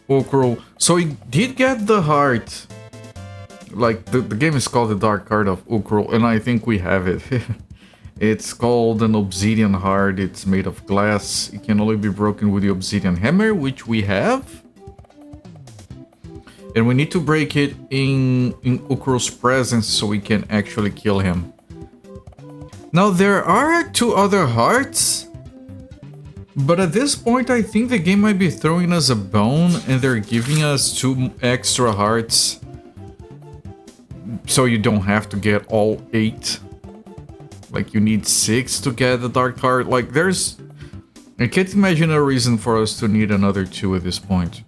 Uukrul. So he did get the heart. Like, the game is called the Dark Heart of Uukrul, and I think we have it. It's called an obsidian heart. It's made of glass. It can only be broken with the obsidian hammer, which we have. And we need to break it in Uukrul's presence so we can actually kill him. Now, there are 2 other hearts. But at this point, I think the game might be throwing us a bone and they're giving us 2 extra hearts. So you don't have to get all 8. Like, you need 6 to get the Dark Heart. Like, there's... I can't imagine a reason for us to need another 2 at this point.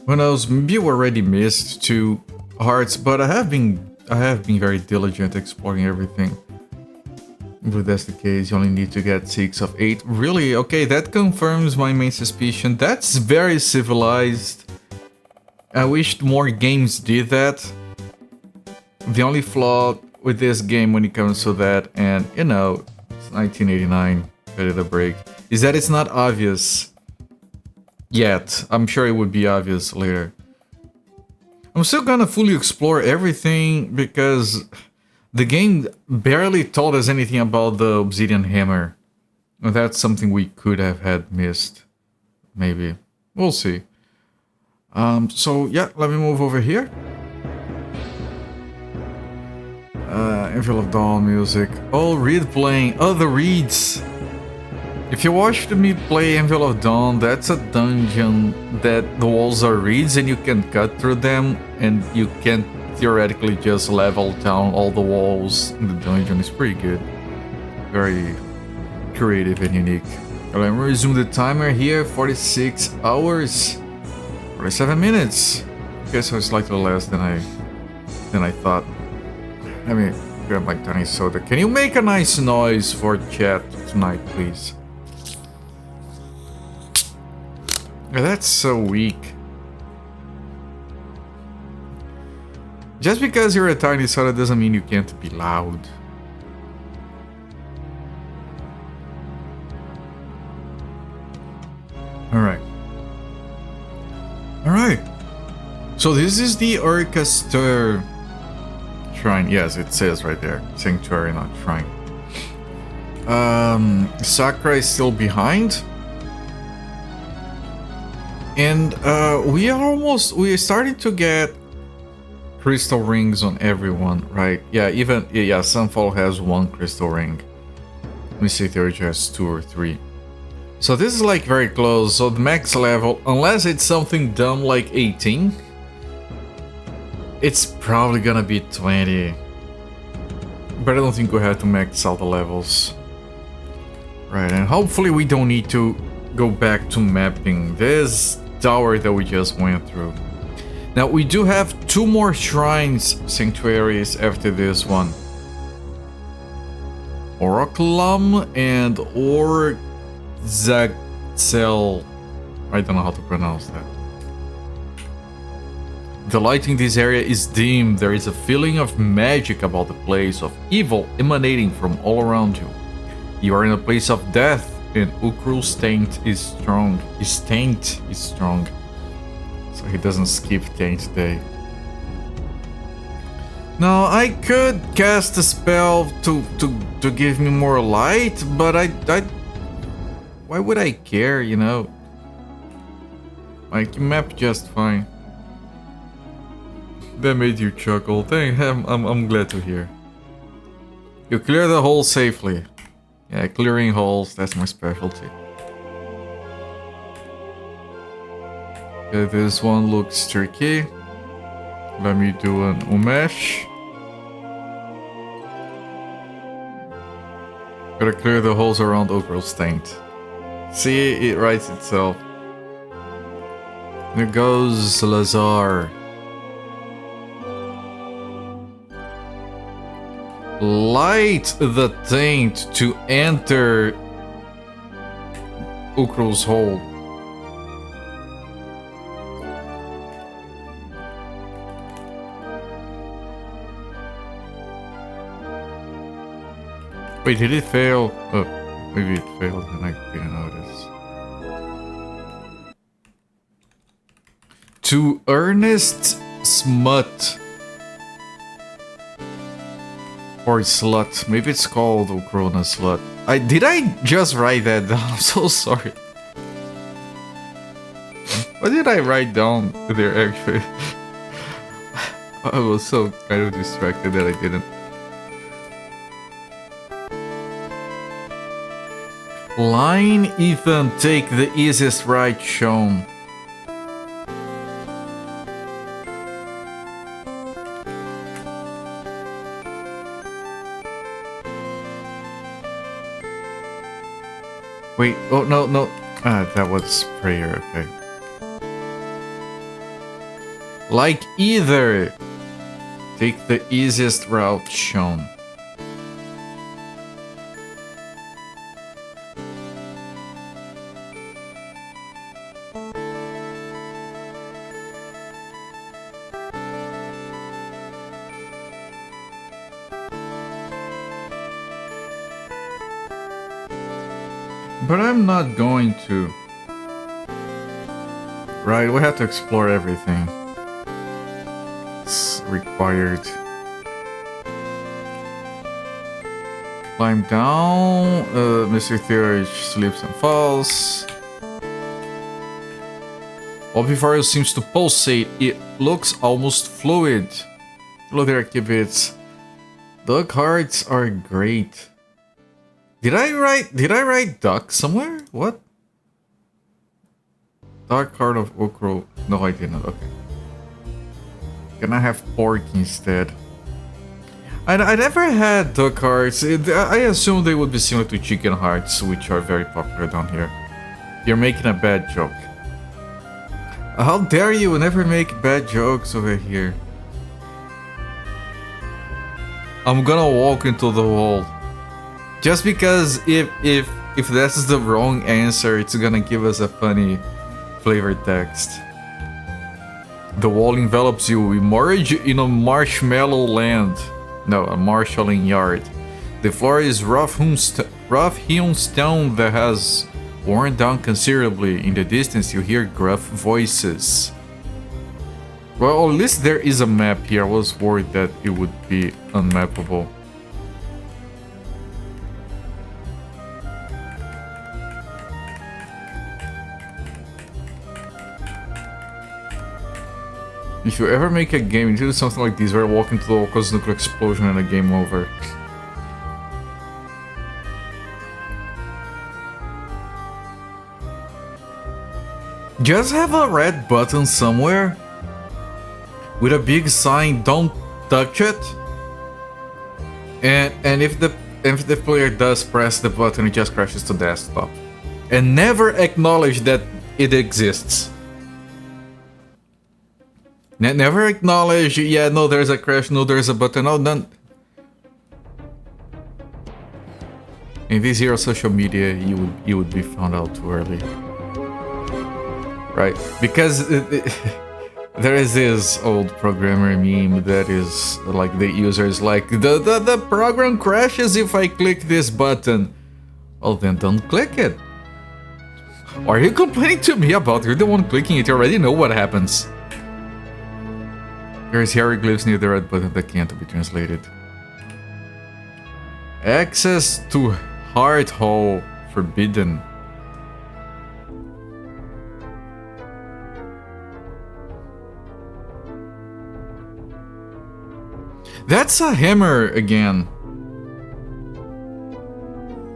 Who knows, maybe you already missed 2 hearts, but I have been very diligent exploring everything. If that's the case, you only need to get 6 of 8. Really? Okay, that confirms my main suspicion. That's very civilized. I wished more games did that. The only flaw with this game when it comes to that, and you know, it's 1989, cut it a break, is that it's not obvious yet. I'm sure it would be obvious later. I'm still gonna fully explore everything because the game barely told us anything about the obsidian hammer. And that's something we could have had missed. Maybe. We'll see. So yeah, let me move over here. Angel of Dawn music. Oh, Reed playing. Oh, the Reeds. If you watched me play Angel of Dawn, that's a dungeon that the walls are reeds and you can cut through them, and you can theoretically just level down all the walls in the dungeon. It's pretty good. Very creative and unique. Let me resume the timer here. 46 hours. 47 minutes. Okay, so it's slightly less than I thought. Let me grab my tiny soda. Can you make a nice noise for chat tonight, please? Yeah, that's so weak. Just because you're a tiny soda doesn't mean you can't be loud. Alright. Alright. So this is the Orchestra Shrine. Yes, it says right there. Sanctuary, not shrine. Sakura is still behind. And we're starting to get crystal rings on everyone, right? Yeah, Sunfall has 1 crystal ring. Let me see if there has 2 or 3. So this is like very close. So the max level, unless it's something dumb like 18, it's probably gonna be 20. But I don't think we have to max out the levels. Right, and hopefully we don't need to go back to mapping this tower that we just went through. Now we do have 2 more shrines, sanctuaries after this one. Oraculum and Orzaxel. I don't know how to pronounce that. The light in this area is dim. There is a feeling of magic about the place, of evil emanating from all around you. You are in a place of death, and Uukrul's taint is strong. His taint is strong. So he doesn't skip taint day. Now I could cast a spell to give me more light, but I why would I care, you know? Like, you map just fine. That made you chuckle. Thank him. I'm glad to hear. You clear the hole safely. Yeah, clearing holes, that's my specialty. Okay, this one looks tricky. Let me do an Umesh. Gotta clear the holes around Uukrul's taint. See, it writes itself. There goes Lazar. Light the taint to enter Uukrul's hole. Wait, did it fail? Oh, maybe it failed and I didn't notice. to Ernest Smut. Or Slut. Maybe it's called Uukrul Slut. Did I just write that down? I'm so sorry. What did I write down there actually? I was so kind of distracted that I didn't. Line Ethan, take the easiest ride shown. Wait, oh no. Ah, that was prayer, okay. Like either. Take the easiest route shown. But I'm not going to. Right, we have to explore everything. It's required. Climb down. Mr. Theory slips and falls. All before it seems to pulsate. It looks almost fluid. Hello there, Kibits. Duck hearts are great. Did I write duck somewhere? What? Dark heart of Uukrul. No, I didn't. Okay. Can I have pork instead? I never had duck hearts. I assume they would be similar to chicken hearts, which are very popular down here. You're making a bad joke. How dare you never make bad jokes over here? I'm gonna walk into the wall. Just because if that's the wrong answer, it's gonna give us a funny flavored text. The wall envelops you. We merge in a marshmallow land. No, a marshalling yard. The floor is rough-hewn stone that has worn down considerably. In the distance, you hear gruff voices. Well, at least there is a map here. I was worried that it would be unmappable. If you ever make a game, you do something like this, where you walk into the wall, cause nuclear explosion and a game over. Just have a red button somewhere with a big sign, "Don't touch it." And if the player does press the button, it just crashes to desktop. And never acknowledge that it exists. Never acknowledge, yeah, no, there's a crash, no, there's a button, oh, none. In this era of social media, you would be found out too early. Right? Because there is this old programmer meme that is like the user is like, the program crashes if I click this button. Well, then don't click it. Are you complaining to me about you're the one clicking it? You already know what happens. There's hieroglyphs near the red button that can't be translated. Access to Heart Hole forbidden. That's a hammer again.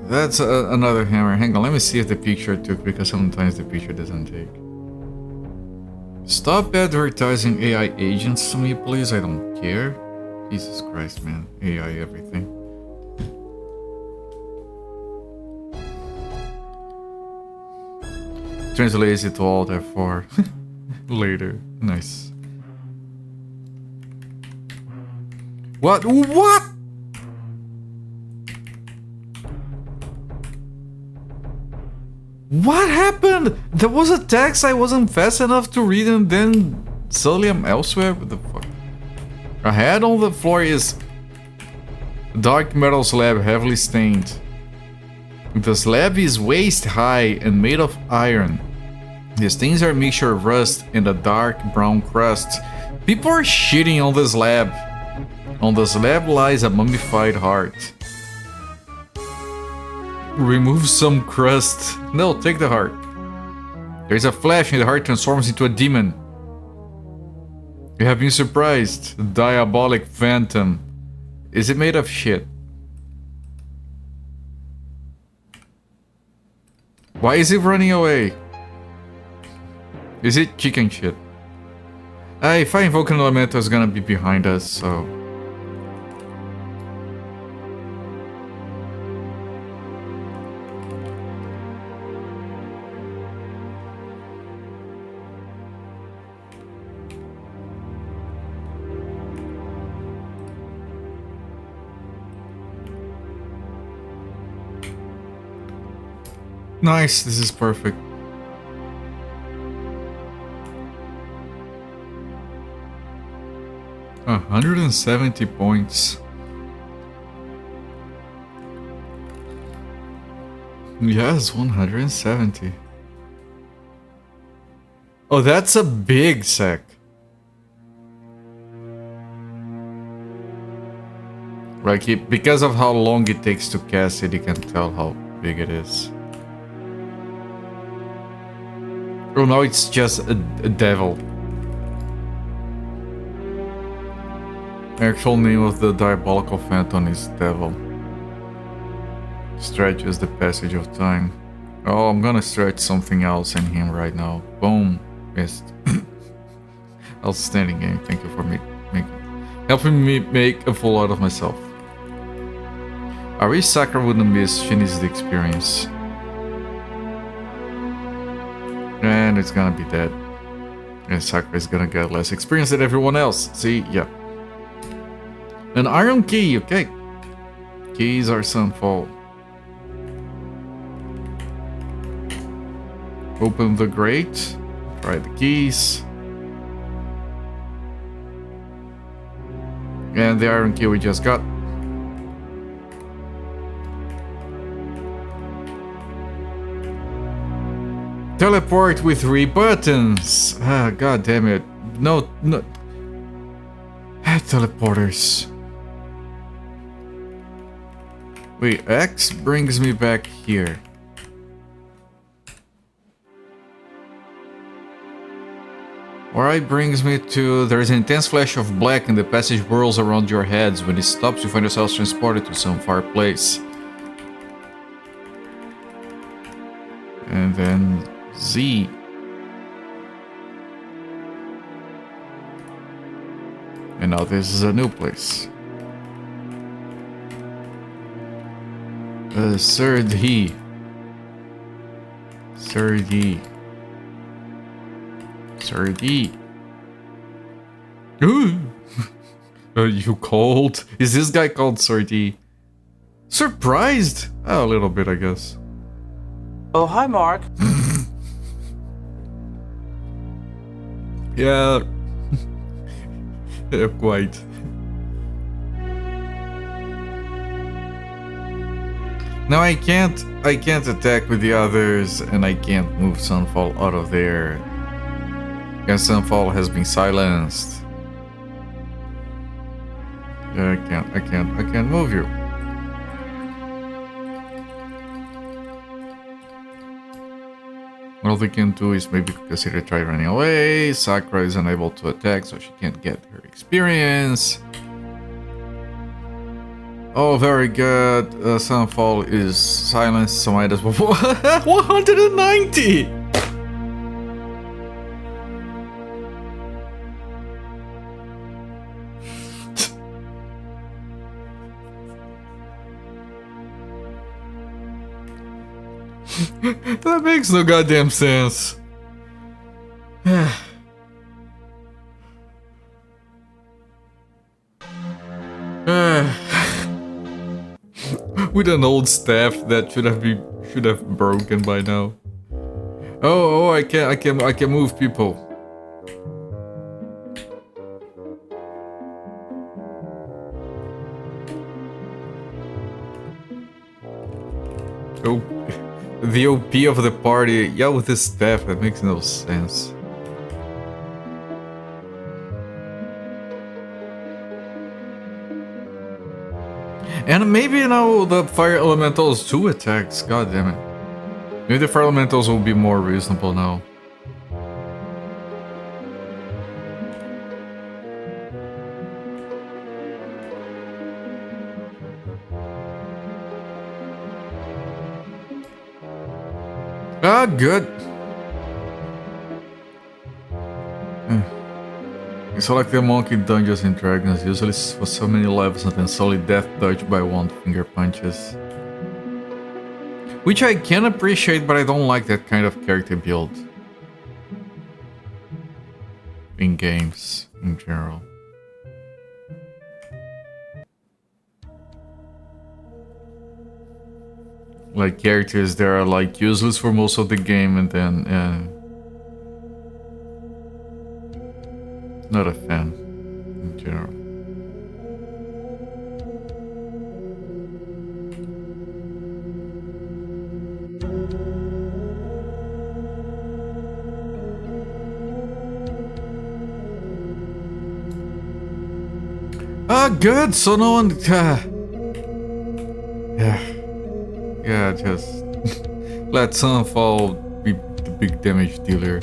That's another hammer. Hang on, let me see if the picture took, because sometimes the picture doesn't take. Stop advertising AI agents to me, please. I don't care. Jesus Christ, man. AI everything. Translate it to Alt F4. Later. Nice. What? What? What happened? There was a text I wasn't fast enough to read and then suddenly I'm elsewhere? What the fuck? Ahead on the floor is dark metal slab heavily stained. The slab is waist high and made of iron. These things are a mixture of rust and a dark brown crust. People are shitting on the slab. On the slab lies a mummified heart. Remove some crust. No, take the heart. There's a flash and the heart transforms into a demon. You have been surprised. Diabolic phantom. Is it made of shit? Why is it running away? Is it chicken shit? If I invoke an elemental, it's gonna be behind us, so... Nice, this is perfect. $170 points. Yes, 170. Oh, that's a big sack. Like, because of how long it takes to cast it, you can tell how big it is. Oh, no, it's just a devil. Actual name of the diabolical phantom is Devil. Stretches the passage of time. Oh, I'm gonna stretch something else in him right now. Boom. Missed. Outstanding game. Thank you for helping me make a fool out of myself. I wish Sakura wouldn't miss. She needs the experience. And it's gonna be dead. And Sakura is gonna get less experience than everyone else. See? Yeah. An iron key, okay. Keys are sunfall. Open the grate. Try the keys. And the iron key we just got. Teleport with 3 buttons. Ah, god damn it. No. Teleporters. Wait, X brings me back here. Y brings me to... There's an intense flash of black and the passage whirls around your heads. When it stops, you find yourselves transported to some far place. And then Z. And now this is a new place. Sir D. Sir D. Sir D. Ooh. Are you cold? Is this guy called Sir D? Surprised? Oh, a little bit, I guess. Oh, hi, Mark. Yeah. Yeah, quite. Now I can't attack with the others, and I can't move Sunfall out of there. Because Sunfall has been silenced. Yeah, I can't move you. All they can do is maybe consider try running away. Sakura is unable to attack, so she can't get her experience. Oh, very good. Sunfall is silenced, so might as well. 190! That makes no goddamn sense. With an old staff that should have broken by now. Oh, I can move people. Oh, the OP of the party. Yeah, with his staff, that makes no sense. And maybe now the fire elementals too attacks. God damn it. Maybe the fire elementals will be more reasonable now. Ah, good. So like the monkey Dungeons and Dragons, usually for so many levels and then solely death dodge by one finger punches. Which I can appreciate, but I don't like that kind of character build. In games, in general. Like characters that are like useless for most of the game and then not a fan in general. Ah, good. So no one. Yeah, just let Sunfall be the big damage dealer.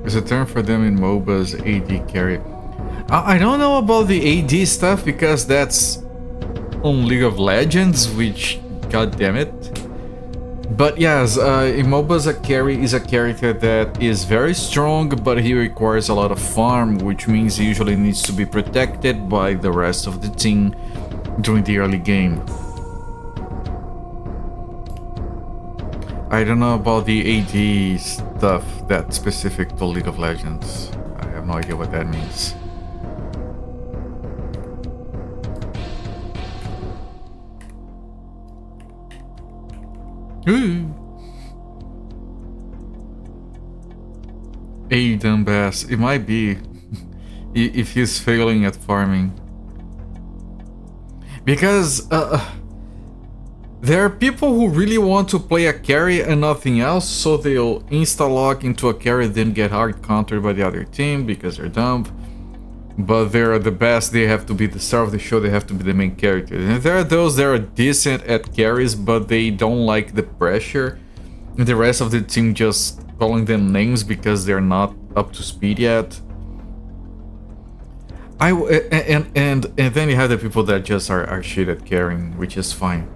There's a term for them in MOBAs, AD carry. I don't know about the AD stuff because that's on League of Legends, which, god damn it. But yes, in MOBAs a carry is a character that is very strong, but he requires a lot of farm, which means he usually needs to be protected by the rest of the team during the early game. I don't know about the AD stuff that's specific to League of Legends. I have no idea what that means. Ooh. A Bass. It might be if he's failing at farming. Because there are people who really want to play a carry and nothing else, so they'll insta-lock into a carry, then get hard countered by the other team because they're dumb. But they're the best, they have to be the star of the show, they have to be the main character. And there are those that are decent at carries, but they don't like the pressure. And the rest of the team just calling them names because they're not up to speed yet. And then you have the people that just are shit at carrying, which is fine.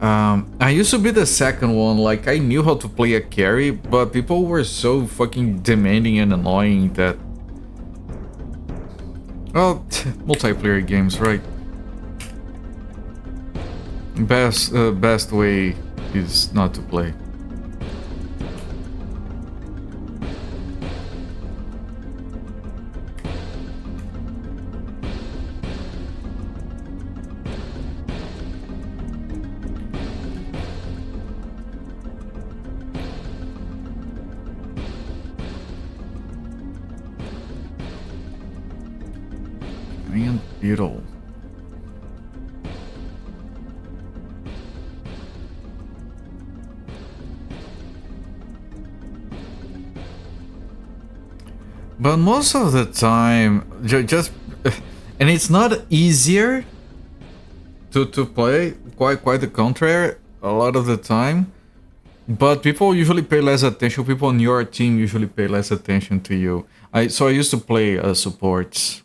I used to be the second one, like I knew how to play a carry, but people were so fucking demanding and annoying that... Well, multiplayer games, right? Best way is not to play. Beetle. But most of the time, just and it's not easier to play. Quite the contrary. A lot of the time, but people usually pay less attention. People on your team usually pay less attention to you. So I used to play supports.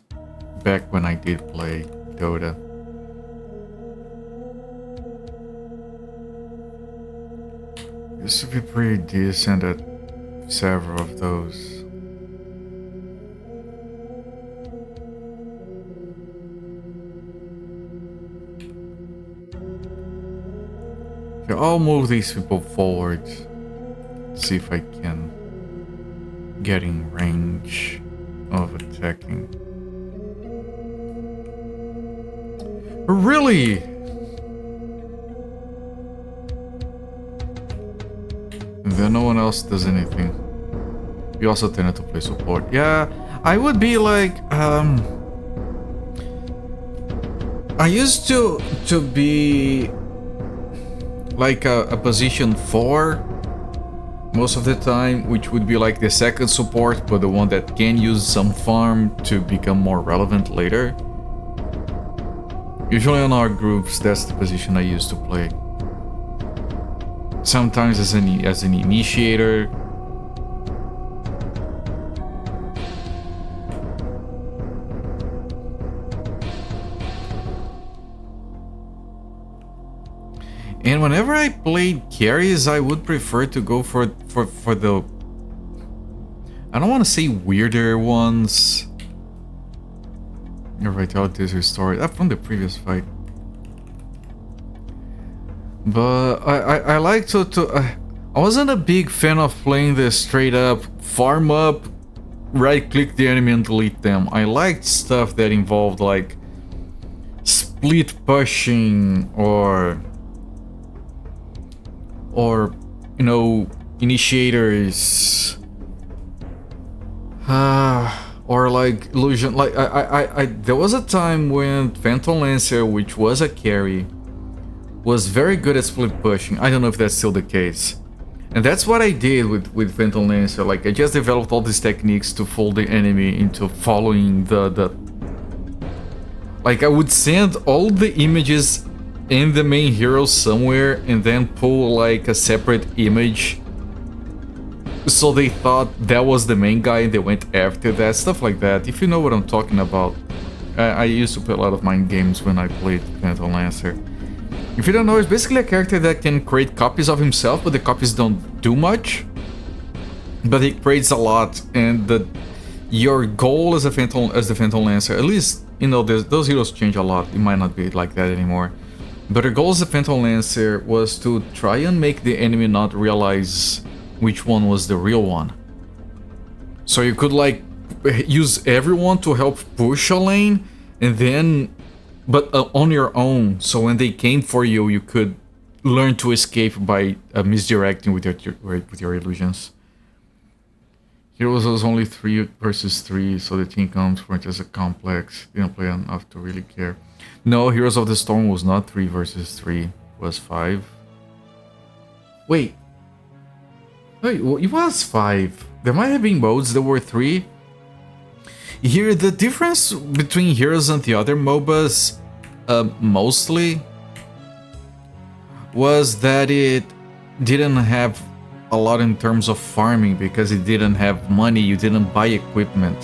Back when I did play Dota. Used to be pretty decent at several of those. Okay, I'll move these people forward. See if I can get in range of attacking. Really? And then no one else does anything. We also tended to play support. Yeah, I would be like, I used to be like a position 4 most of the time, which would be like the second support, but the one that can use some farm to become more relevant later. Usually on our groups, that's the position I used to play. Sometimes as an initiator. And whenever I played carries, I would prefer to go for the, I don't want to say weirder ones. Your vitality is restored. Up from the previous fight. But I like to I wasn't a big fan of playing this straight up farm up, right click the enemy and delete them. I liked stuff that involved like split pushing or you know, initiators, or like illusion. Like I there was a time when Phantom Lancer, which was a carry, was very good at split pushing. I don't know if that's still the case, and that's what I did with Phantom Lancer. Like I just developed all these techniques to fool the enemy into following the. Like I would send all the images in the main hero somewhere and then pull like a separate image so they thought that was the main guy and they went after that, stuff like that. If you know what I'm talking about. I used to play a lot of mind games when I played Phantom Lancer. If you don't know, it's basically a character that can create copies of himself, but the copies don't do much, but he creates a lot. And your goal as the Phantom Lancer, at least, you know, those heroes change a lot. It might not be like that anymore. But the goal as a Phantom Lancer was to try and make the enemy not realize which one was the real one. So you could like use everyone to help push a lane, and then, but on your own. So when they came for you, you could learn to escape by misdirecting with your illusions. Heroes was only 3 versus 3, so the team counts weren't as a complex. Didn't play enough to really care. No, Heroes of the Storm was not 3 versus 3, it was 5. Wait, it was 5. There might have been modes that were 3. Here, the difference between Heroes and the other MOBAs, mostly, was that it didn't have a lot in terms of farming, because it didn't have money, you didn't buy equipment.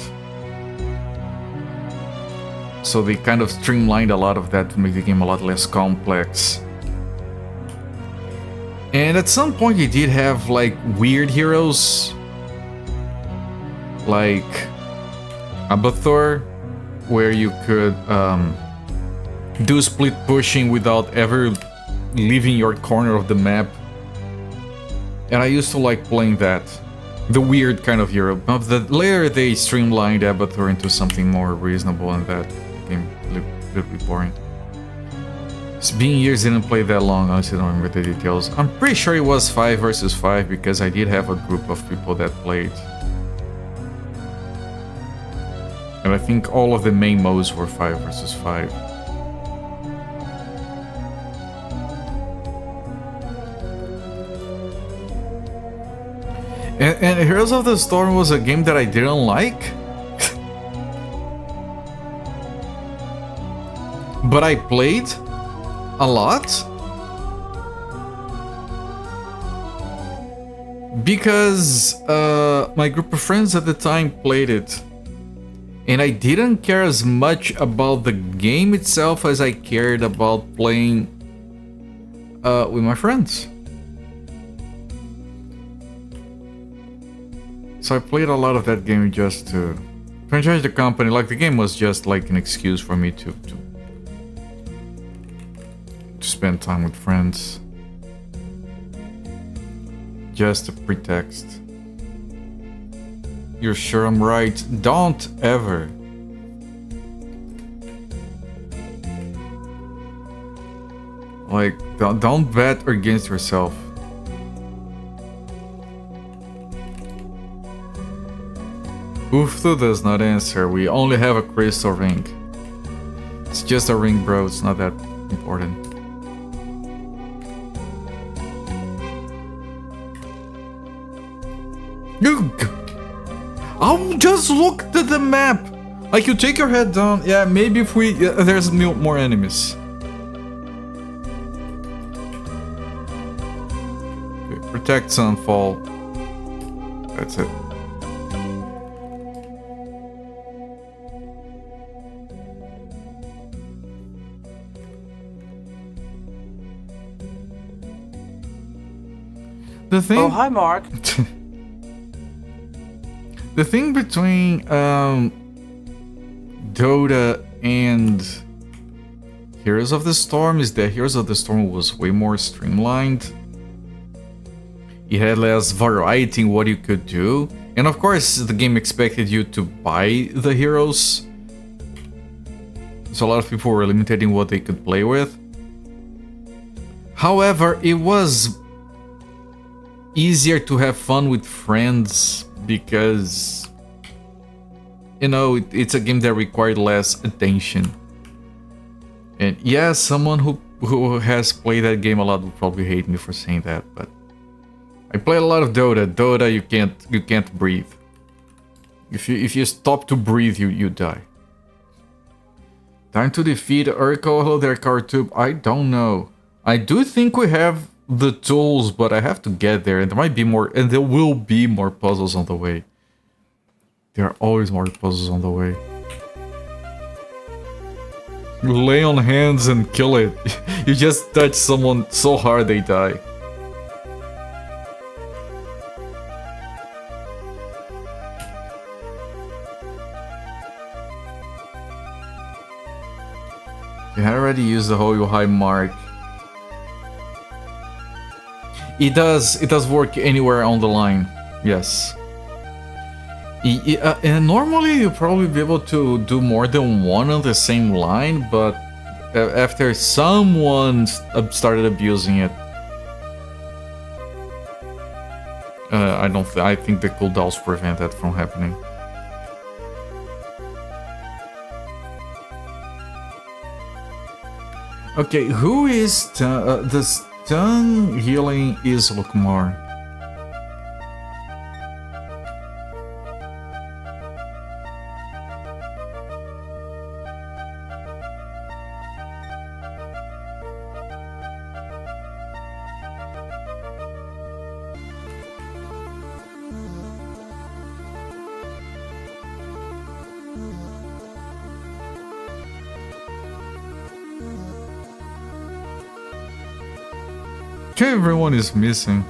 So they kind of streamlined a lot of that to make the game a lot less complex. And at some point you did have like weird heroes, like Abathur, where you could do split pushing without ever leaving your corner of the map. And I used to like playing that, the weird kind of hero. But later they streamlined Abathur into something more reasonable, and that became a little bit boring. It's been years, didn't play that long, honestly don't remember the details. I'm pretty sure it was 5 versus 5 because I did have a group of people that played. And I think all of the main modes were 5 versus 5. And Heroes of the Storm was a game that I didn't like. But I played a lot. Because my group of friends at the time played it. And I didn't care as much about the game itself as I cared about playing with my friends. So I played a lot of that game just to franchise the company. Like, the game was just like an excuse for me to spend time with friends. Just a pretext. You're sure I'm right? Don't ever. Like, don't bet against yourself. Uftu does not answer. We only have a crystal ring. It's just a ring, bro. It's not that important. You. I'll just look at the map. Like you take your head down. Yeah, maybe if we there's more enemies. Okay, protect Sunfall. That's it. The thing. Oh, hi, Mark. The thing between Dota and Heroes of the Storm is that Heroes of the Storm was way more streamlined. It had less variety in what you could do. And of course, the game expected you to buy the heroes. So a lot of people were limited in what they could play with. However, it was easier to have fun with friends because, you know, it's a game that required less attention. And yeah, someone who has played that game a lot will probably hate me for saying that, but I played a lot of Dota. Dota, you can't breathe. If you stop to breathe, you die. Time to defeat Urkel. Hello there, Cartube. I don't know. I do think we have the tools, but I have to get there, and there might be more, and there will be more puzzles on the way. There are always more puzzles on the way. You lay on hands and kill it. You just touch someone so hard they die. You had already used the whole high mark. It does work anywhere on the line, yes. And normally you'll probably be able to do more than one on the same line, but after someone started abusing it, I think the cooldowns prevent that from happening. Okay, who is the stun healing is Lukmar. Everyone is missing.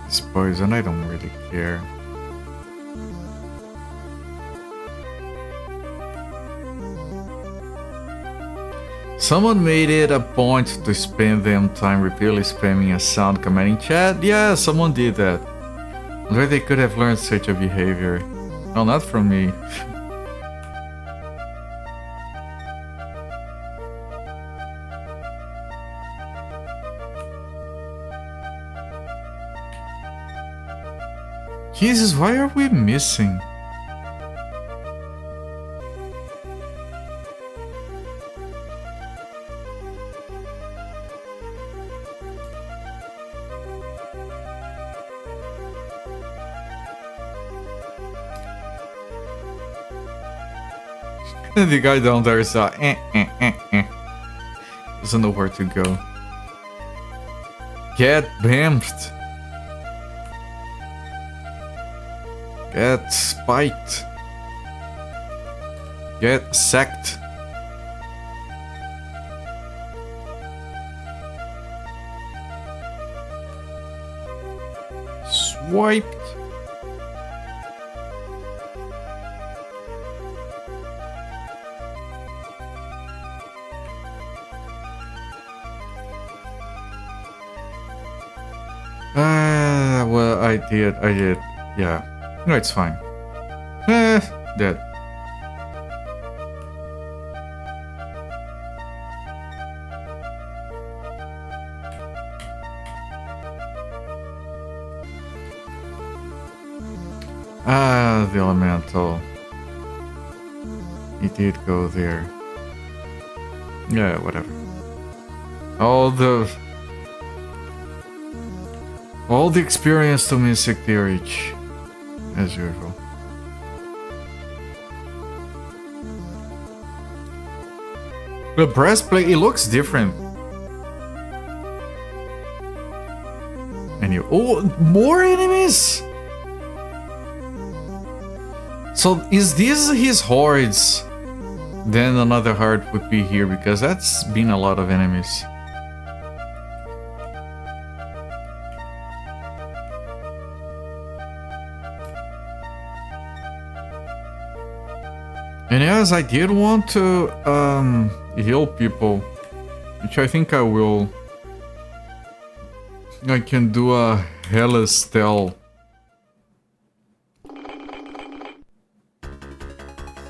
It's poison, I don't really care. Someone made it a point to spend them time repeatedly spamming a sound command in chat. Yeah, someone did that. Where they could have learned such a behavior. No, not from me. Jesus, why are we missing? And the guy down there is doesn't know where to go. Get bamfed. Get spiked. Get sacked. Swiped. Well, I did, yeah. No, it's fine. Dead. The elemental. He did go there. Yeah, whatever. All the All the experience to Mystic they reach, as usual. The breastplate, it looks different. And you... Oh, more enemies? So, is this his hordes? Then another heart would be here, because that's been a lot of enemies. And yes, I did want to heal people, which I think I will. I can do a Hella Stell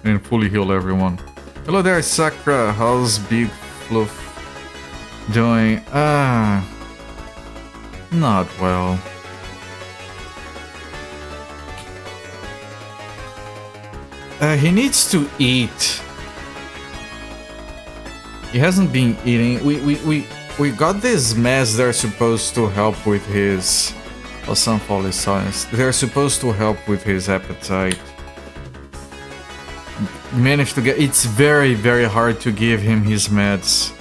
and fully heal everyone. Hello there, Sakura. How's Big Fluff doing? Not well. He needs to eat. He hasn't been eating. We got these meds that are supposed to help with his... Oh, Sunfall is science. They're supposed to help with his appetite. Managed to get... It's very, very hard to give him his meds.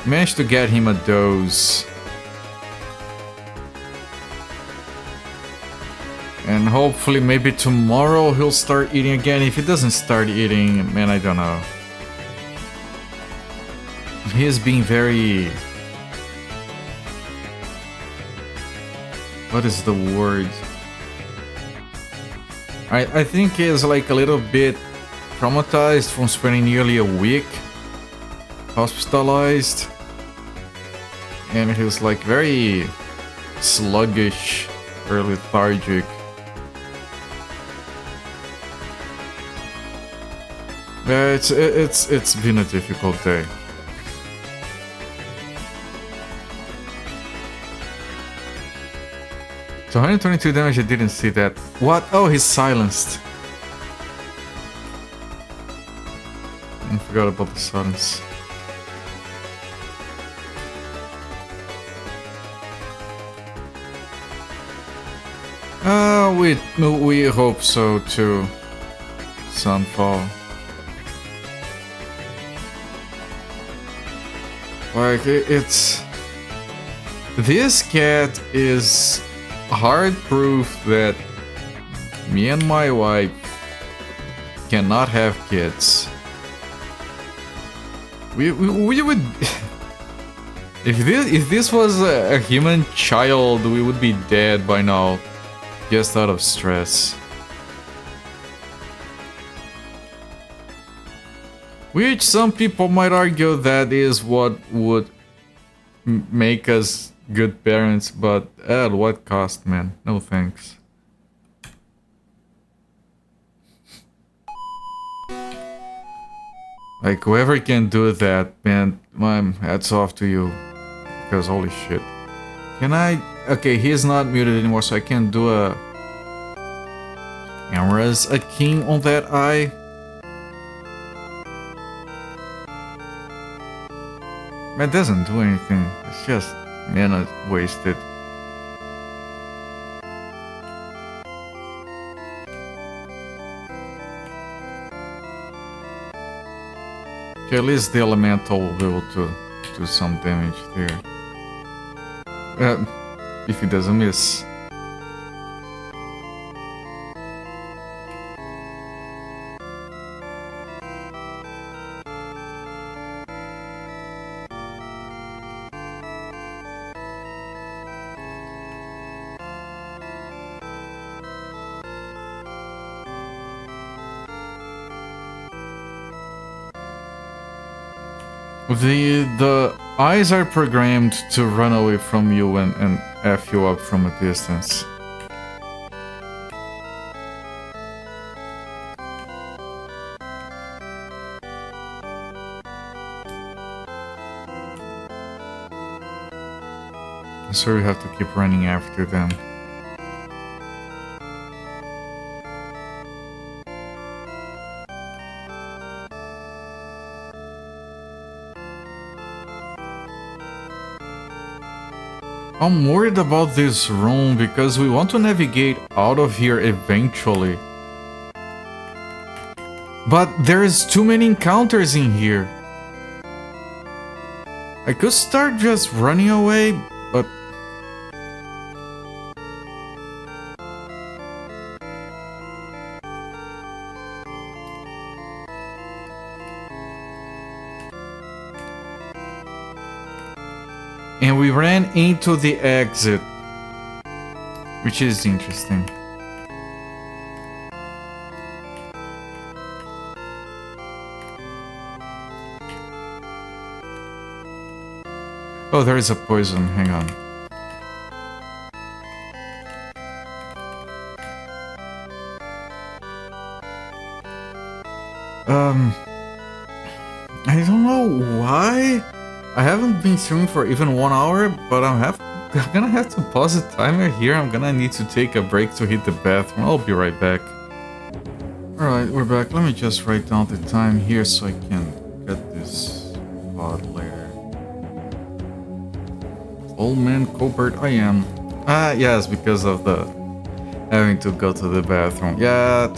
Managed to get him a dose. And hopefully maybe tomorrow he'll start eating again. If he doesn't start eating, man, I don't know. He's being very... What is the word? I think he's like a little bit traumatized from spending nearly a week hospitalized. And he's like very sluggish or lethargic. Yeah, it's been a difficult day. So 122 damage, I didn't see that. What? Oh, he's silenced. I forgot about the silence. We hope so too. Sunfall. Like, it's... This cat is hard proof that me and my wife cannot have kids. We would... If this was a human child, we would be dead by now. Just out of stress. Which some people might argue that is what would make us good parents, but at what cost, man? No thanks. Like, whoever can do that, man, hats off to you. Because holy shit. Can I... Okay, he's not muted anymore, so I can do a... Cameras a king on that eye. That doesn't do anything. It's just mana wasted. Okay, at least the elemental will be able to do some damage there. If he doesn't miss. The eyes are programmed to run away from you and F you up from a distance. So we have to keep running after them. I'm worried about this room because we want to navigate out of here eventually. But there's too many encounters in here. I could start just running away, but... And we ran into the exit, which is interesting. Oh, there is a poison. Hang on. I don't know why. I haven't been streaming for even 1 hour, but I'm gonna have to pause the timer here. I'm gonna need to take a break to hit the bathroom. I'll be right back. Alright, we're back. Let me just write down the time here so I can get this VOD later. Old man Colbert, I am. Ah, yes, because of the having to go to the bathroom. Yeah.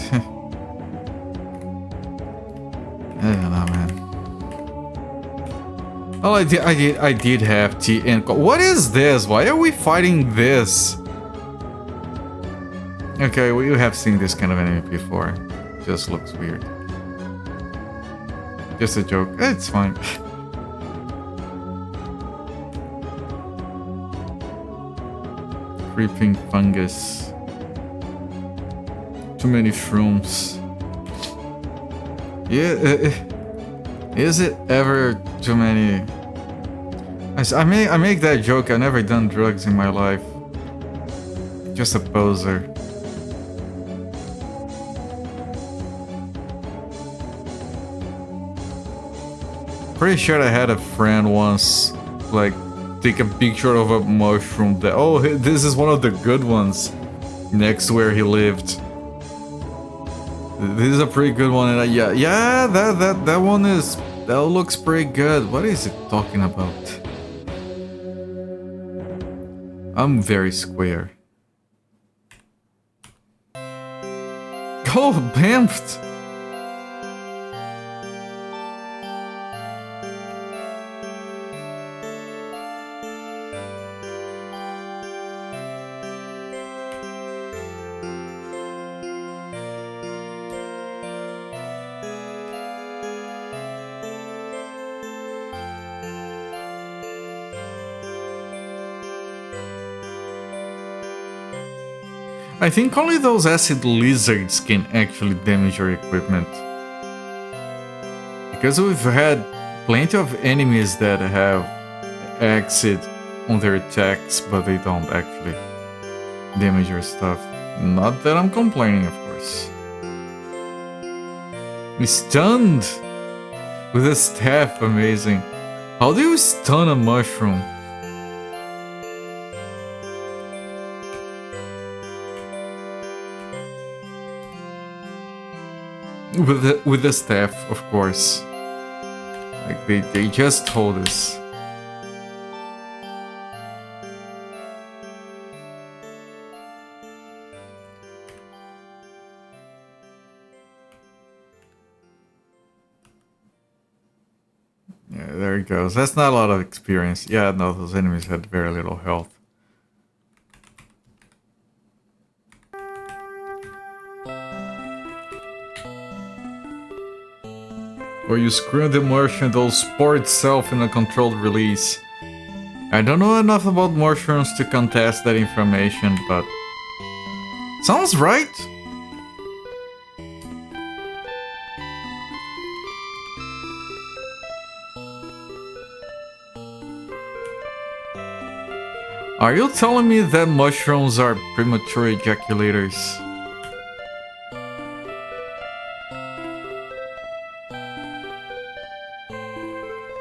I don't know, man. Oh, I did have tea and what is this? Why are we fighting this? Okay, we have seen this kind of enemy before. Just looks weird. Just a joke. It's fine. Creeping fungus. Too many shrooms. Yeah, is it ever too many? I make that joke. I've never done drugs in my life. Just a poser. Pretty sure I had a friend once, like, take a picture of a mushroom that, oh, this is one of the good ones, next to where he lived. This is a pretty good one, and yeah, that one is, that looks pretty good. What is it talking about? I'm very square. Oh, bamfed! I think only those acid lizards can actually damage your equipment. Because we've had plenty of enemies that have acid on their attacks, but they don't actually damage your stuff. Not that I'm complaining, of course. We stunned with a staff, amazing. How do you stun a mushroom? With the staff, of course. Like they just told us. Yeah, there it goes. That's not a lot of experience. Yeah, no, those enemies had very little health. Or you screw the mushroom, it'll spore itself in a controlled release. I don't know enough about mushrooms to contest that information, but... sounds right! Are you telling me that mushrooms are premature ejaculators?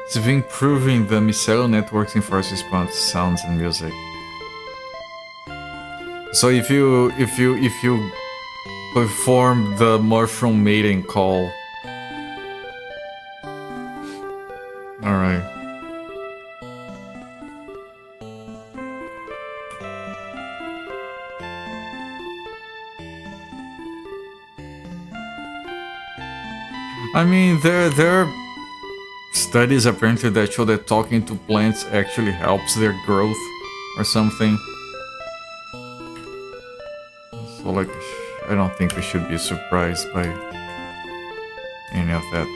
It's been improving the micellar networks in force response sounds and music. So if you perform the mushroom mating call. Alright. I mean, there are studies apparently that show that talking to plants actually helps their growth or something. So like, I don't think we should be surprised by any of that.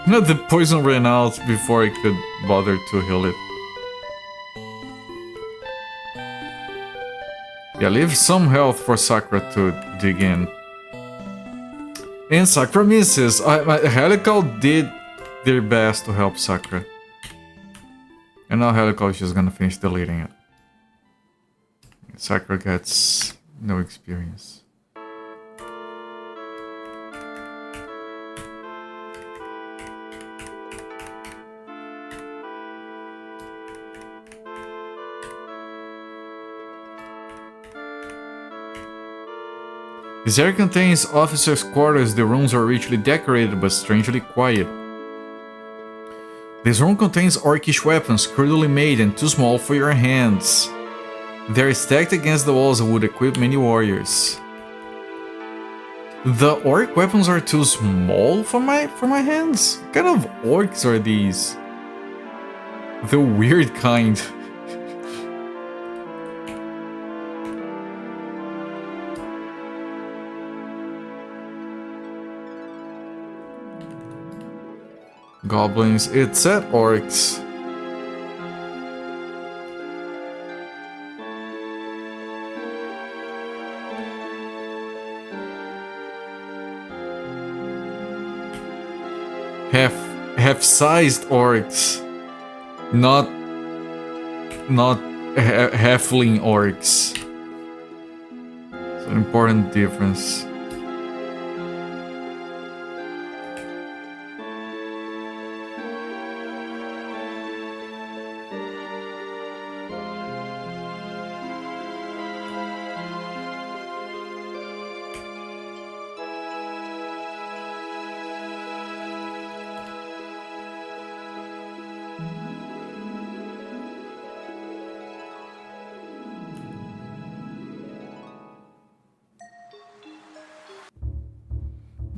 No, the poison ran out before I could bother to heal it. Yeah, leave some health for Sakura to dig in. And Sakura misses. Helical did their best to help Sakura. And now Helical is just gonna finish deleting it. Sakura gets no experience. This area contains officers' quarters. The rooms are richly decorated but strangely quiet. This room contains orcish weapons, crudely made and too small for your hands. They are stacked against the walls and would equip many warriors. The orc weapons are too small for my hands? What kind of orcs are these? The weird kind. Goblins, it said orcs. Half-sized orcs, not halfling orcs. It's an important difference.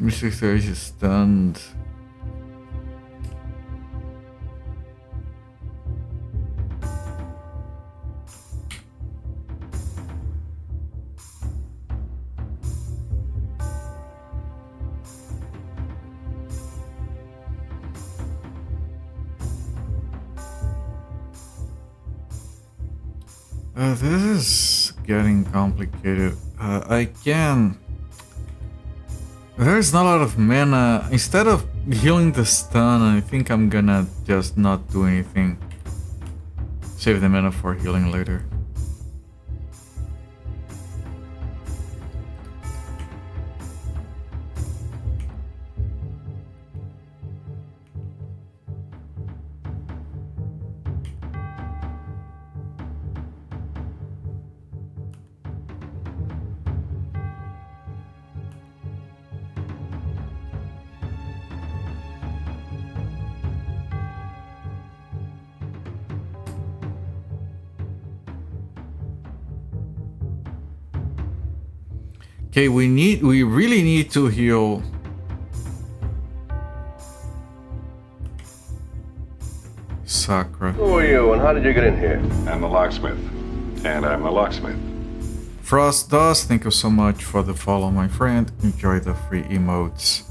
Mr. Surge is stunned. This is getting complicated. I can... There's not a lot of mana. Instead of healing the stun, I think I'm gonna just not do anything. Save the mana for healing later. Okay, we really need to heal. Sakura. Who are you and how did you get in here? I'm the locksmith. And I'm a locksmith. Frost Dust, thank you so much for the follow, my friend. Enjoy the free emotes.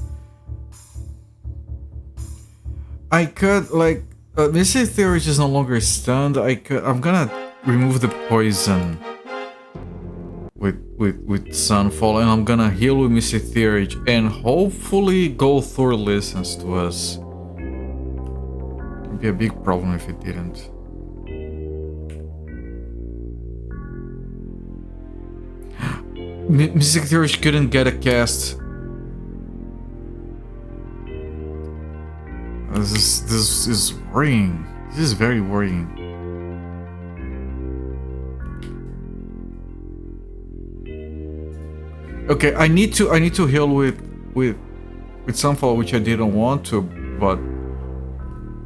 I could, like, Missy Theory is no longer stunned. I'm gonna remove the poison with Sunfall, and I'm gonna heal with Missy Theory, and hopefully Gothor listens to us. It'd be a big problem if it didn't. Mystic Theory couldn't get a cast. This is worrying. This is very worrying. Okay, I need to heal with Sunfall, which I didn't want to, but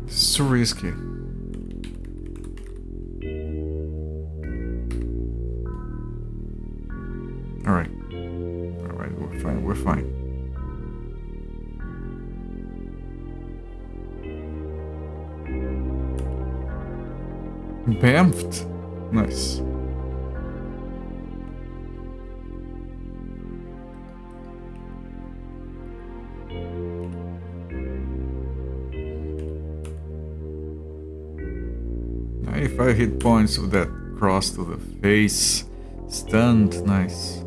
It's too risky. Alright. Alright, we're fine, we're fine. Bamfed. Nice. If I hit points with that cross to the face, stunned, nice.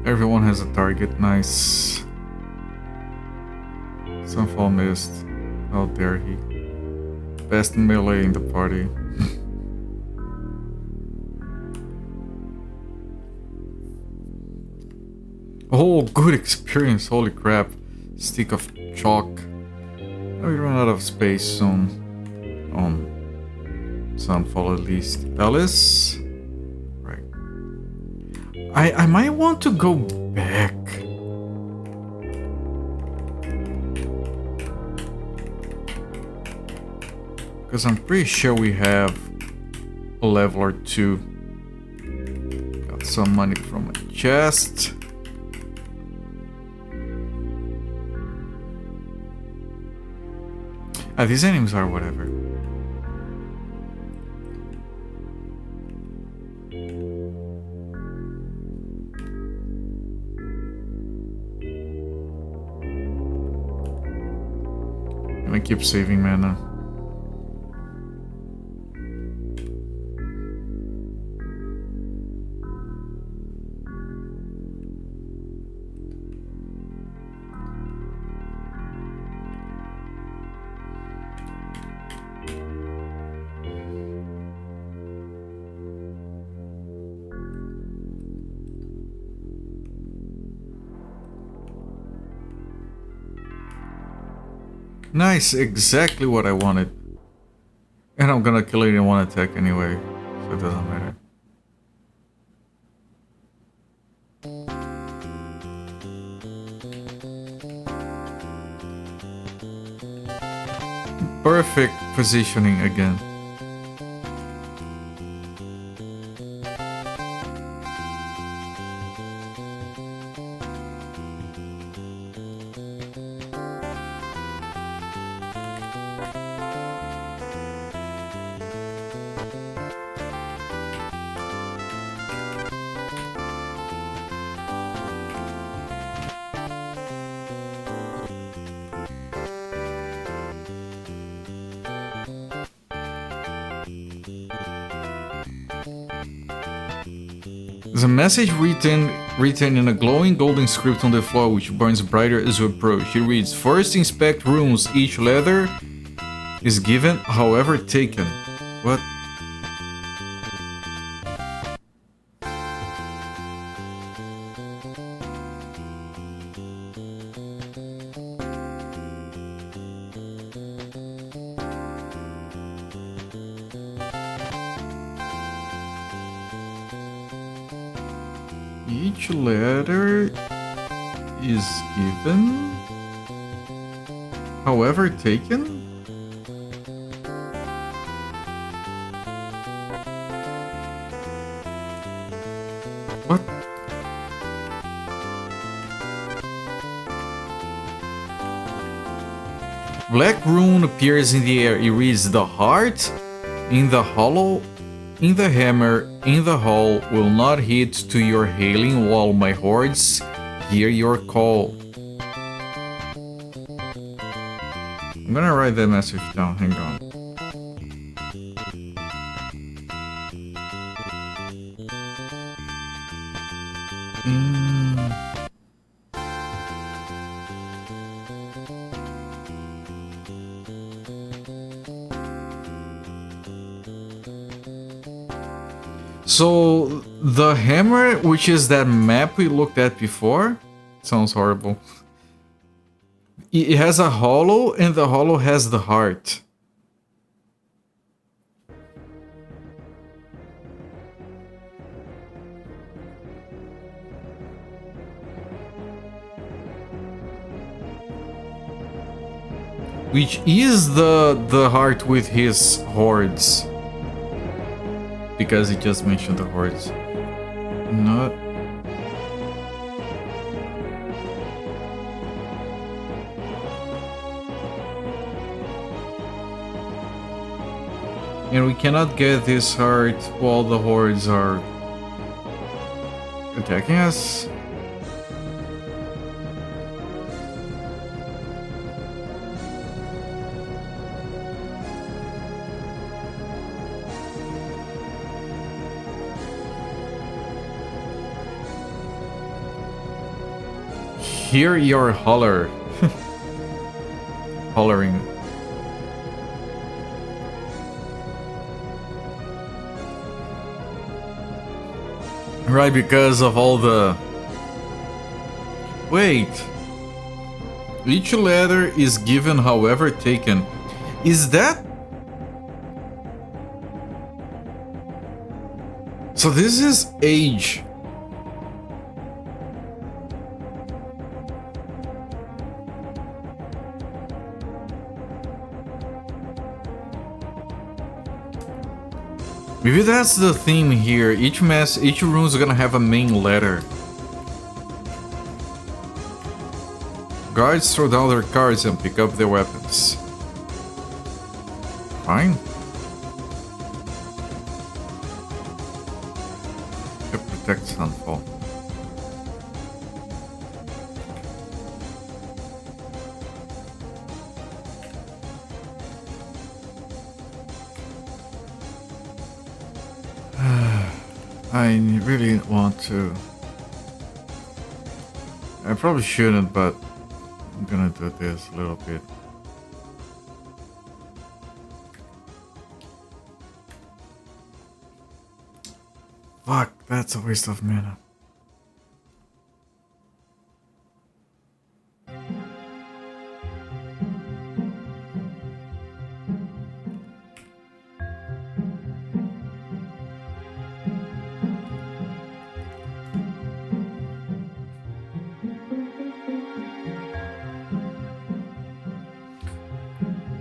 Everyone has a target, nice. Sunfall missed. How dare he. Best melee in the party. Oh, good experience, holy crap. Stick of chalk. We run out of space soon. On Sunfall at least. Alice? Right. I might want to go back. Because I'm pretty sure we have a level or two. Got some money from a chest. These enemies are whatever. I'm gonna keep saving mana. Nice, exactly what I wanted. And I'm gonna kill it in one attack anyway, so it doesn't matter. Perfect positioning again. There's a message written in a glowing golden script on the floor which burns brighter as you approach. It reads, "First inspect rooms. Each letter is given, however taken." What? Each letter is given, however taken? What? Black rune appears in the air. It reads, "The heart in the hollow, in the hammer, in the hall will not hit to your hailing while my hordes hear your call." I'm gonna write that message down, hang on. So the hammer, which is that map we looked at before, sounds horrible. It has a hollow, and the hollow has the heart. Which is the heart with his hordes. Because he just mentioned the hordes. Not. And we cannot get this heart while the hordes are attacking us. Hear your holler. Hollering. Right, because of all the... Wait. Each letter is given however taken. Is that... So this is age. Maybe that's the theme here. Each room is gonna have a main letter. Guards throw down their cards and pick up their weapons. Fine. It protects Sunfall. I really want to. I probably shouldn't, but I'm gonna do this a little bit. Fuck, that's a waste of mana.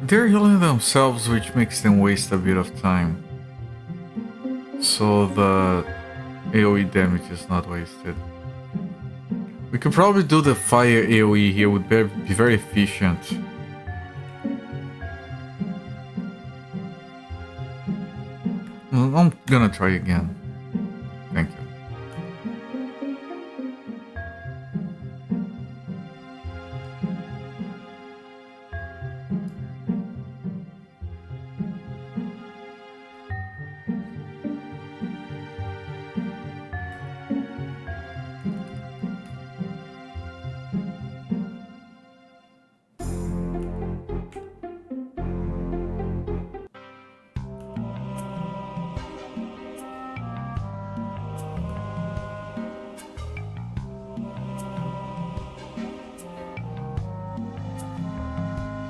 They're healing themselves, which makes them waste a bit of time. So the AoE damage is not wasted. We could probably do the fire AoE here, would be very efficient. I'm gonna try again. Thank you.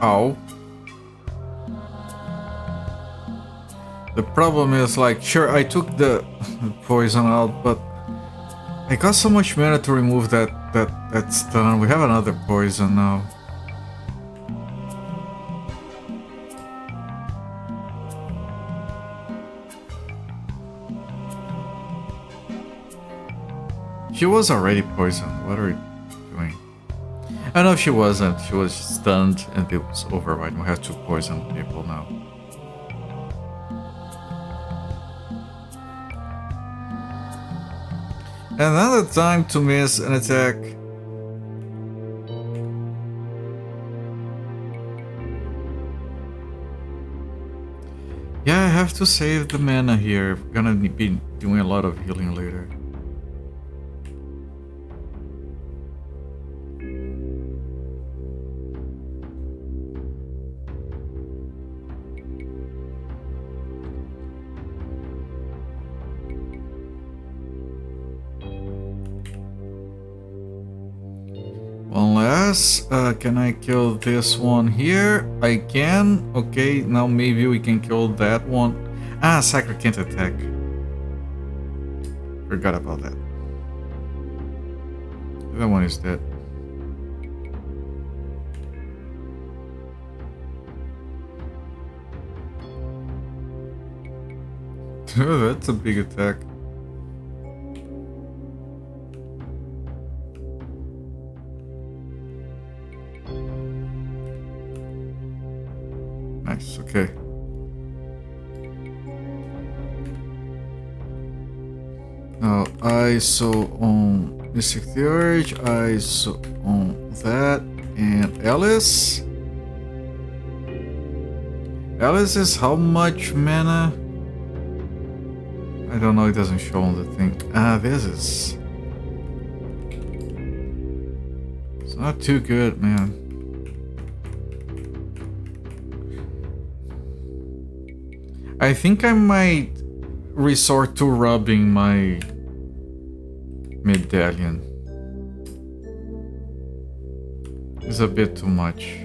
Ow. The problem is, like, sure, I took the poison out, but I got so much mana to remove that stun. We have another poison now. She was already poisoned. What are you doing? I know she wasn't. She was stunned and it was over, right? We have to poison people now. Another time to miss an attack. Yeah, I have to save the mana here. We're gonna be doing a lot of healing later. Unless, can I kill this one here? I can. Okay, now maybe we can kill that one. Ah, Sacred can't attack. Forgot about that. That one is dead. Oh, that's a big attack. Nice, okay. Now, ISO on Mystic the Urge, ISO on that, and Alice. Alice is how much mana? I don't know, it doesn't show on the thing. Ah, this is... It's not too good, man. I think I might resort to rubbing my medallion. It's a bit too much.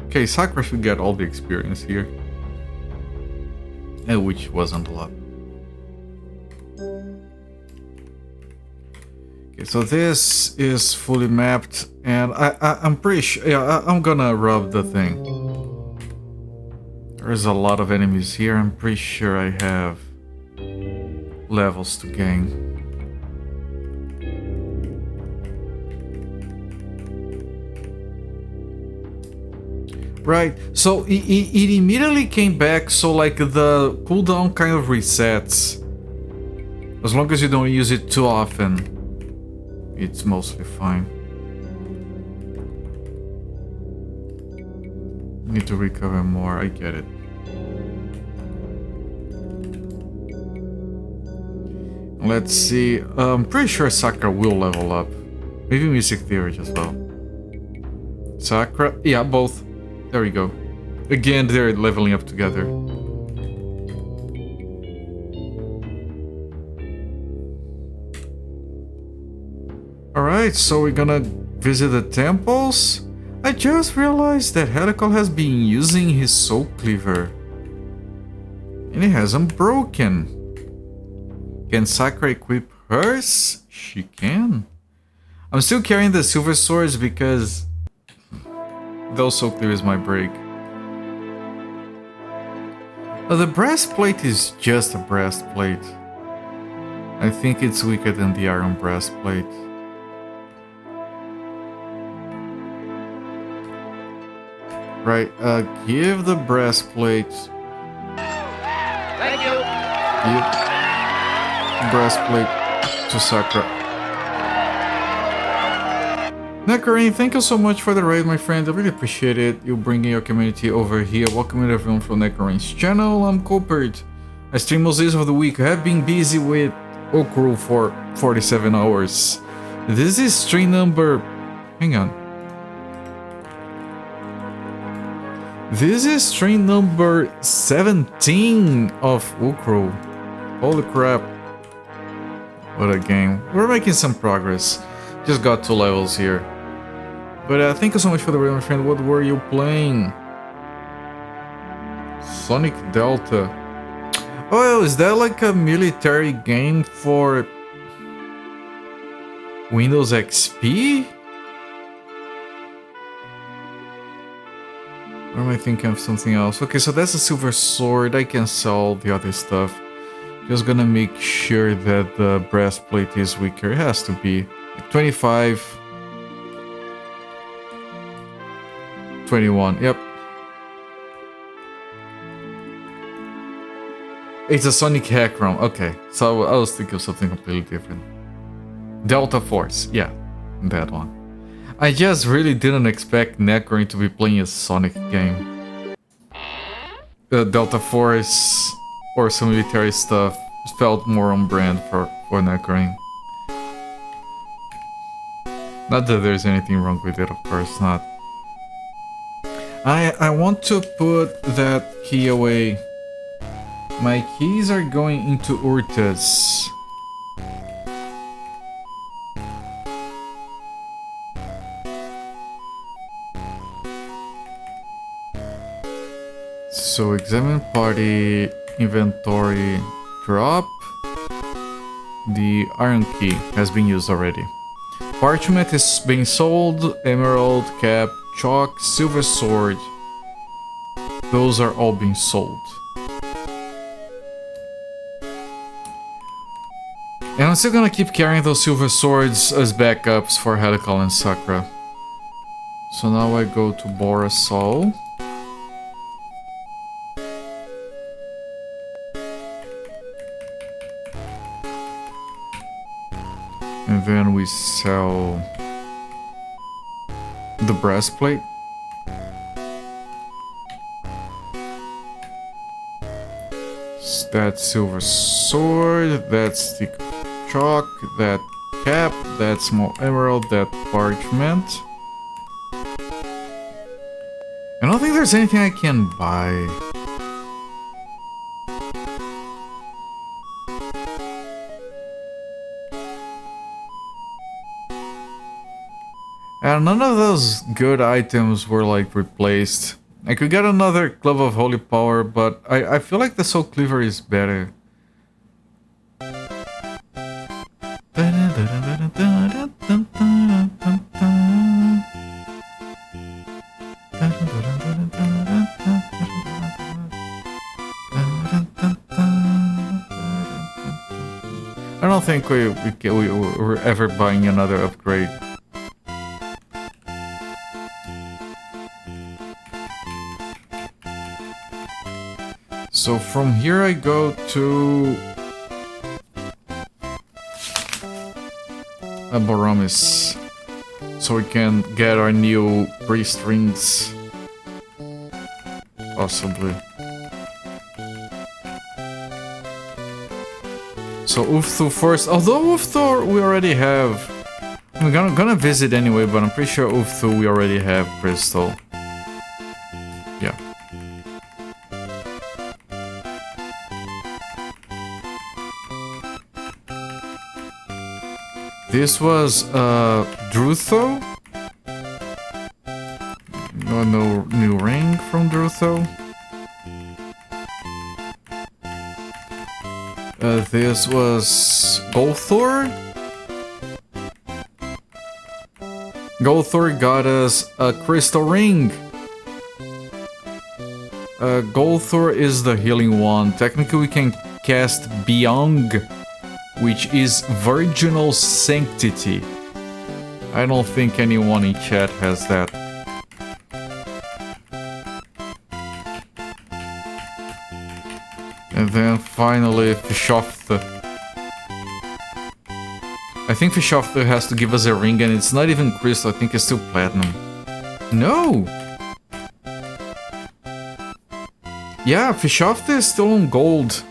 Okay, Sakura should get all the experience here. And which wasn't a lot. Okay, so this is fully mapped, and I'm pretty sure, yeah, I'm gonna rub the thing. There's a lot of enemies here, I'm pretty sure I have levels to gain. Right, so it immediately came back, so like the cooldown kind of resets. As long as you don't use it too often, it's mostly fine. Need to recover more, I get it. Let's see, I'm pretty sure Sakura will level up. Maybe Mystic Theory as well. Sakura, yeah, both. There we go. Again, they're leveling up together. Alright, so we're gonna visit the temples. I just realized that Helical has been using his Soul Cleaver. And it hasn't broken. Can Sakura equip hers? She can. I'm still carrying the silver swords because though Soul Cleaver is my break. The breastplate is just a breastplate. I think it's weaker than the iron breastplate. Right, give the breastplate. Thank you. Give breastplate to Sakura. Neckarine, thank you so much for the raid, my friend. I really appreciate it. You bringing your community over here. Welcome everyone from Neckarine's channel. I'm Copert. I stream most days of the week. I have been busy with Uukrul for 47 hours. This is stream number... Hang on. This is stream number 17 of Uukrul. Holy crap. What a game. We're making some progress. Just got 2 levels here. But thank you so much for the raid, my friend. What were you playing? Sonic Delta. Oh, is that like a military game for Windows XP? Or am I thinking of something else? Okay, so that's a silver sword. I can sell the other stuff. Just gonna make sure that the breastplate is weaker. It has to be. 25. 21, yep. It's a Sonic hack ROM. Okay, so I was thinking of something completely different. Delta Force, yeah, that one. I just really didn't expect Neckarine to be playing a Sonic game. Delta Force or some military stuff felt more on brand for Neckarine. Not that there's anything wrong with it, of course not. I want to put that key away. My keys are going into Urtas. So examine party, inventory, drop. The iron key has been used already. Parchment is being sold, emerald, cap, chalk, silver sword. Those are all being sold. And I'm still gonna keep carrying those silver swords as backups for Helical and Sakura. So now I go to Borasol. And then we sell the breastplate. That silver sword, that's the chalk, that cap, that small emerald, that parchment. I don't think there's anything I can buy. And none of those good items were like replaced. I could get another Glove of Holy Power, but I feel like the Soul Cleaver is better. I don't think we're ever buying another upgrade. So from here I go to Baramis, so we can get our new priest rings, possibly. So Ufthu first, although Ufthu we already have. We're gonna visit anyway, but I'm pretty sure Ufthu we already have crystal. Yeah. This was Drutho. No new ring from Drutho. This was Golthor. Golthor got us a crystal ring. Golthor is the healing one. Technically we can cast Byung, which is Virginal Sanctity. I don't think anyone in chat has that. And then finally Fishoftha. I think Fishoftha has to give us a ring, and it's not even crystal, I think it's still platinum. No! Yeah, Fishoftha is still on gold.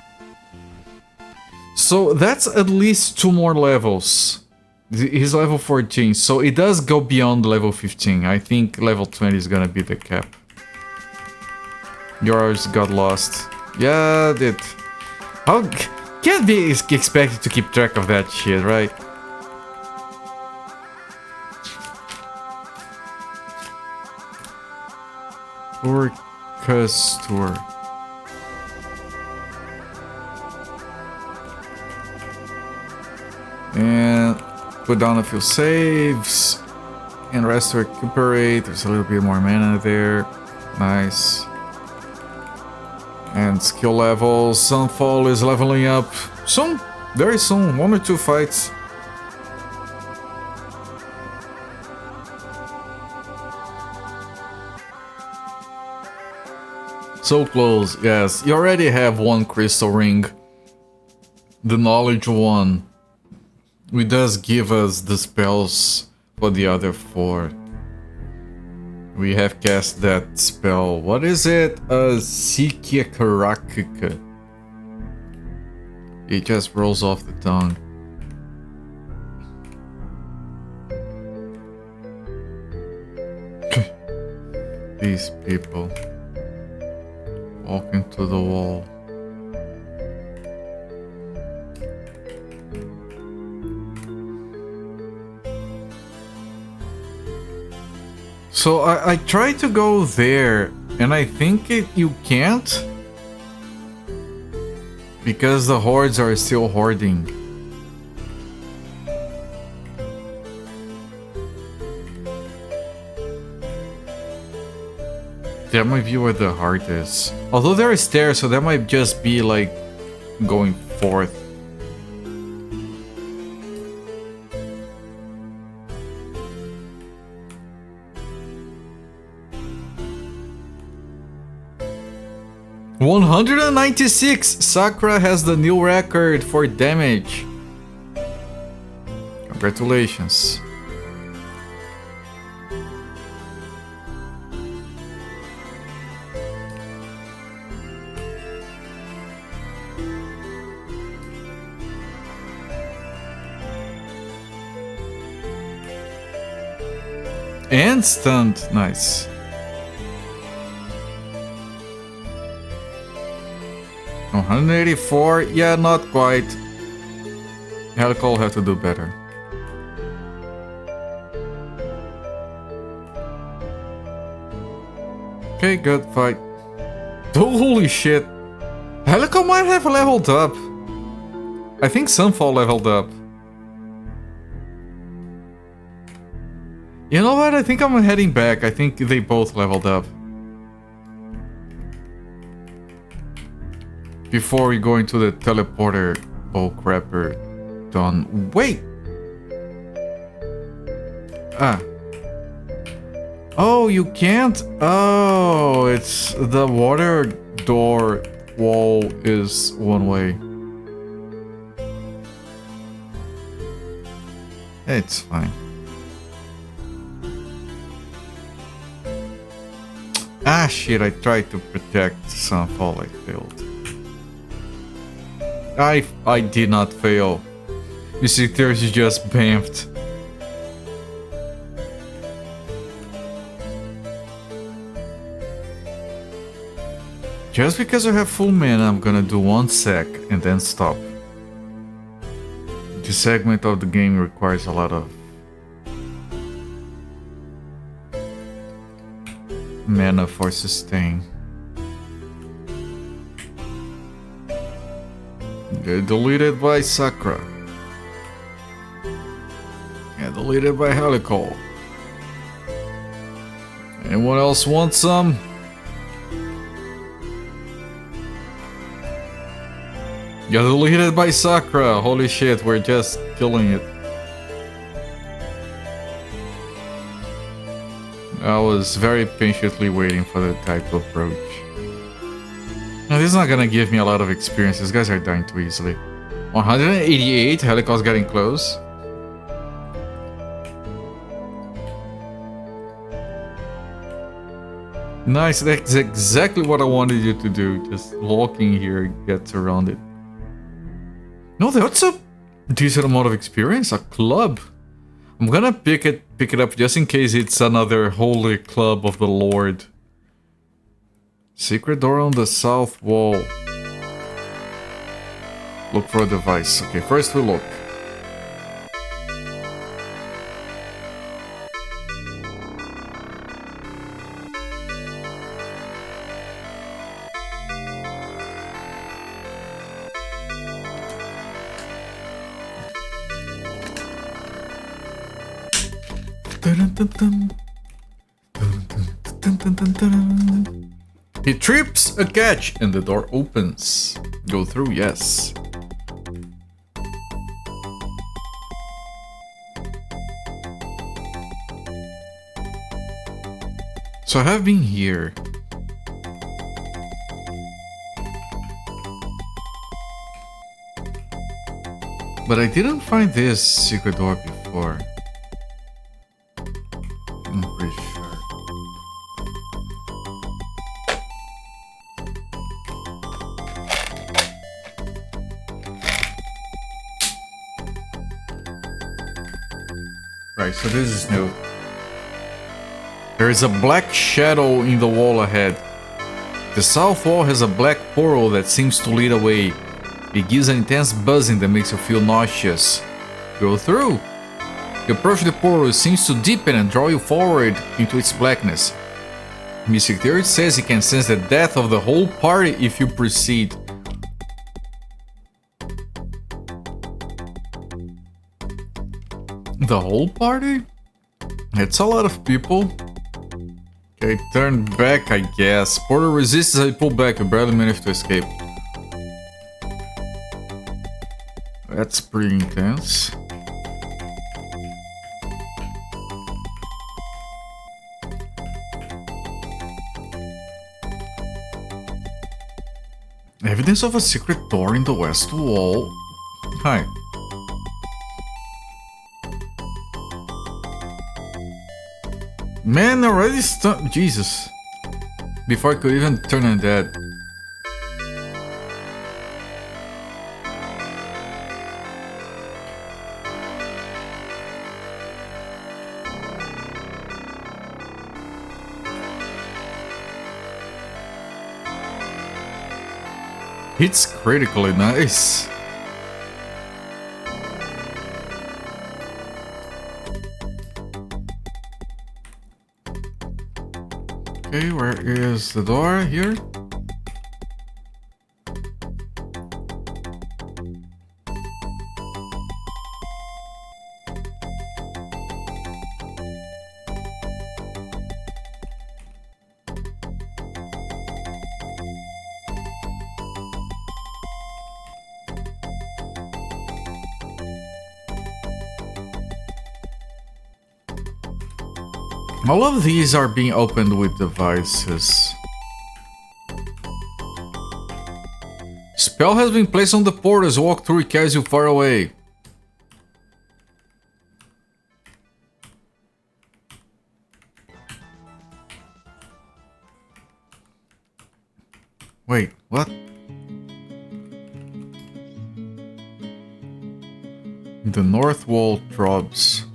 So that's at least 2 more levels. He's level 14, so it does go beyond level 15. I think level 20 is gonna be the cap. Yours got lost. Yeah, it... How... Can't be expected to keep track of that shit, right? Orchestra. And put down a few saves. And rest to recuperate. There's a little bit more mana there. Nice. And skill levels. Sunfall is leveling up soon. Very soon. 1 or 2 fights. So close, yes. You already have 1 crystal ring. The knowledge one. It does give us the spells for the other 4. We have cast that spell. What is it? Sikia Karakika. It just rolls off the tongue. These people. Walking to the wall. So I tried to go there, And I think you can't, because the hordes are still hoarding. That might be where the heart is. Although there are stairs, so that might just be like going forth. $196! Sakura has the new record for damage. Congratulations. And stunned. Nice. 184. Yeah, not quite. Helical will have to do better. Okay, good fight. Oh, holy shit. Helical might have leveled up. I think Sunfall leveled up. You know what? I think I'm heading back. I think they both leveled up. Before we go into the teleporter bullcrapper done. Wait! Ah. Oh, you can't? Oh, it's the water door wall is one way. It's fine. Ah, shit, I tried to protect Sunfall, I failed. I did not fail. Mystic Tears is just bamfed. Just because I have full mana, I'm gonna do 1 sec and then stop. This segment of the game requires a lot of mana for sustain. Get deleted by Sakura. Get deleted by Helical. Anyone else want some? Get deleted by Sakura. Holy shit, we're just killing it. I was very patiently waiting for the type to approach. Now, this is not gonna give me a lot of experience. These guys are dying too easily. 188, Helical's getting close. Nice, that's exactly what I wanted you to do. Just walking here gets around it. No, that's a decent amount of experience. A club. I'm gonna pick it up just in case it's another holy club of the Lord. Secret door on the south wall. Look for a device. Okay, first we look. He trips a catch and the door opens. Go through, yes. So I have been here. But I didn't find this secret door before. I'm pretty sure. Right, so this is new. There is a black shadow in the wall ahead. The south wall has a black portal that seems to lead away. It gives an intense buzzing that makes you feel nauseous. Go through. You approach the portal, it seems to deepen and draw you forward into its blackness. Mystic Theory says you can sense the death of the whole party if you proceed. The whole party? It's a lot of people. Okay, turn back, I guess. Portal resists, I pull back. You barely managed to escape. That's pretty intense. Evidence of a secret door in the west wall. Hi. Man, already stunned. Jesus. Before I could even turn on that. It's critically nice. Okay, where is the door? Here? All of these are being opened with devices. Spell has been placed on the portals. Walk through, it carries you far away. Wait, what? The north wall drops.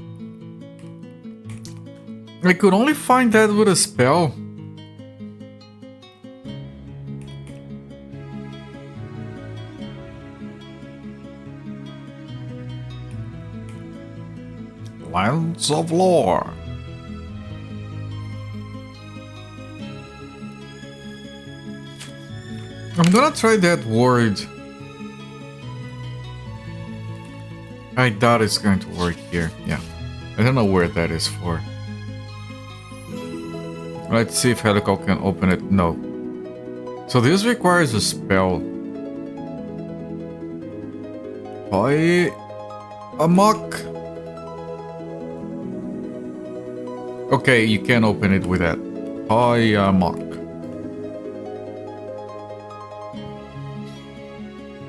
I could only find that with a spell. Lands of Lore. I'm gonna try that word. I doubt it's going to work here. Yeah. I don't know where that is for. Let's see if Helical can open it. No. So this requires a spell. Hi, Amok. Okay, you can open it with that. Hi, Amok.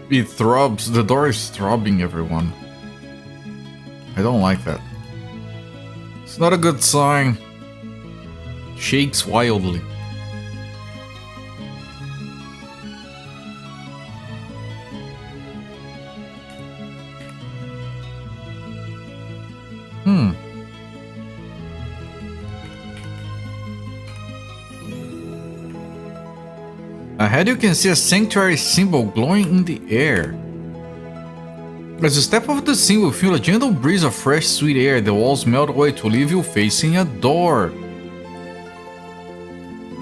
It throbs. The door is throbbing, everyone. I don't like that. It's not a good sign. Shakes wildly. Ahead you can see a sanctuary symbol glowing in the air. As you step over the symbol, feel a gentle breeze of fresh sweet air. The walls melt away to leave you facing a door.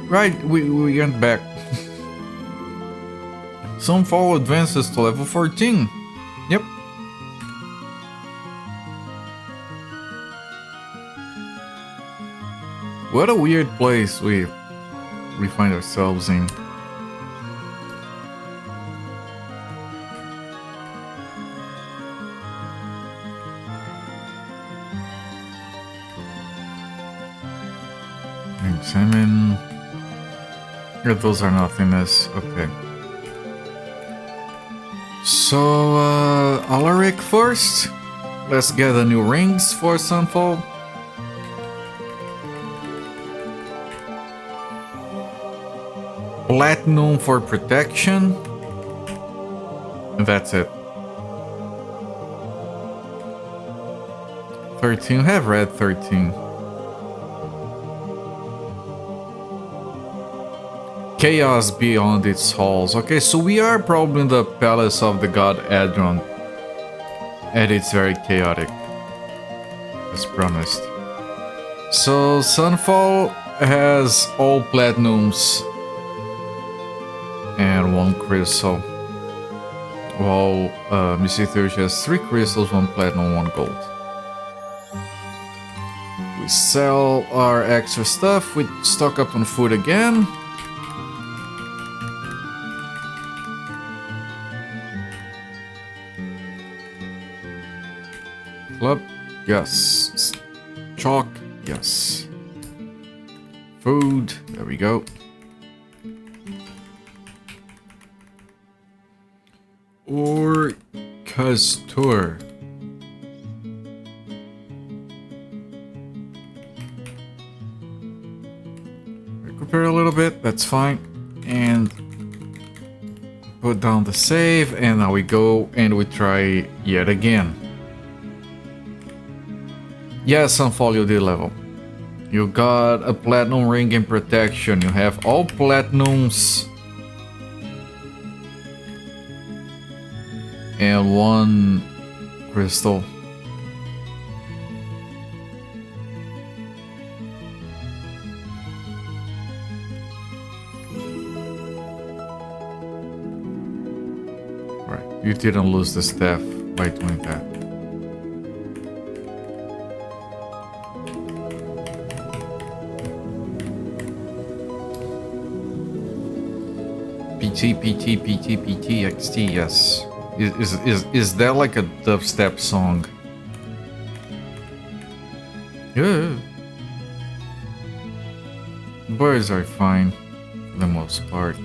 Right, we went back. Sunfall advances to level 14. Yep. What a weird place we find ourselves in. Examine. Yeah, those are nothingness. Okay. So, Alaric first. Let's get the new rings for Sunfall. Platinum for protection. And that's it. 13. Have read 13. Chaos beyond its halls. Okay, so we are probably in the palace of the god Adron. And it's very chaotic. As promised. So, Sunfall, has all platinums and 1 crystal, while Mr. Thirch has 3 crystals, 1 platinum, 1 gold. We sell our extra stuff, we stock up on food again. Club, yes. Chalk, yes. Food, there we go. Or Castor. Recuperate a little bit, that's fine. And put down the save, and now we go and we try yet again. Yes, Sunfall, you did level. You got a platinum ring in protection. You have all platinums. And 1 crystal. Right, you didn't lose the staff by doing that. PT, XT, yes. Is that like a dubstep song? Yeah. Birds are fine, for the most part.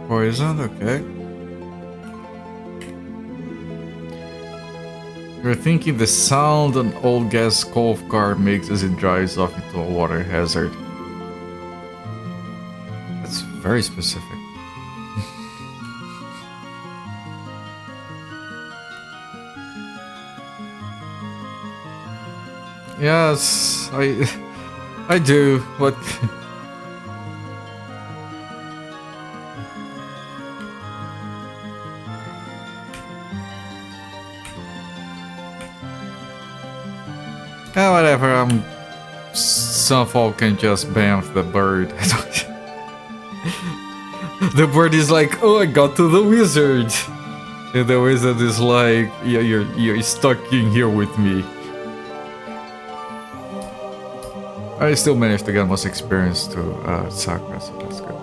Poisoned, okay. You're thinking the sound an old gas stove car makes as it drives off into a water hazard. That's very specific. Yes, I do. What? Yeah, whatever, Sunfall can just bamf the bird. The bird is like, oh, I got to the wizard. And the wizard is like, yeah, you're stuck in here with me. I still managed to get most experience to Sakura, so that's good.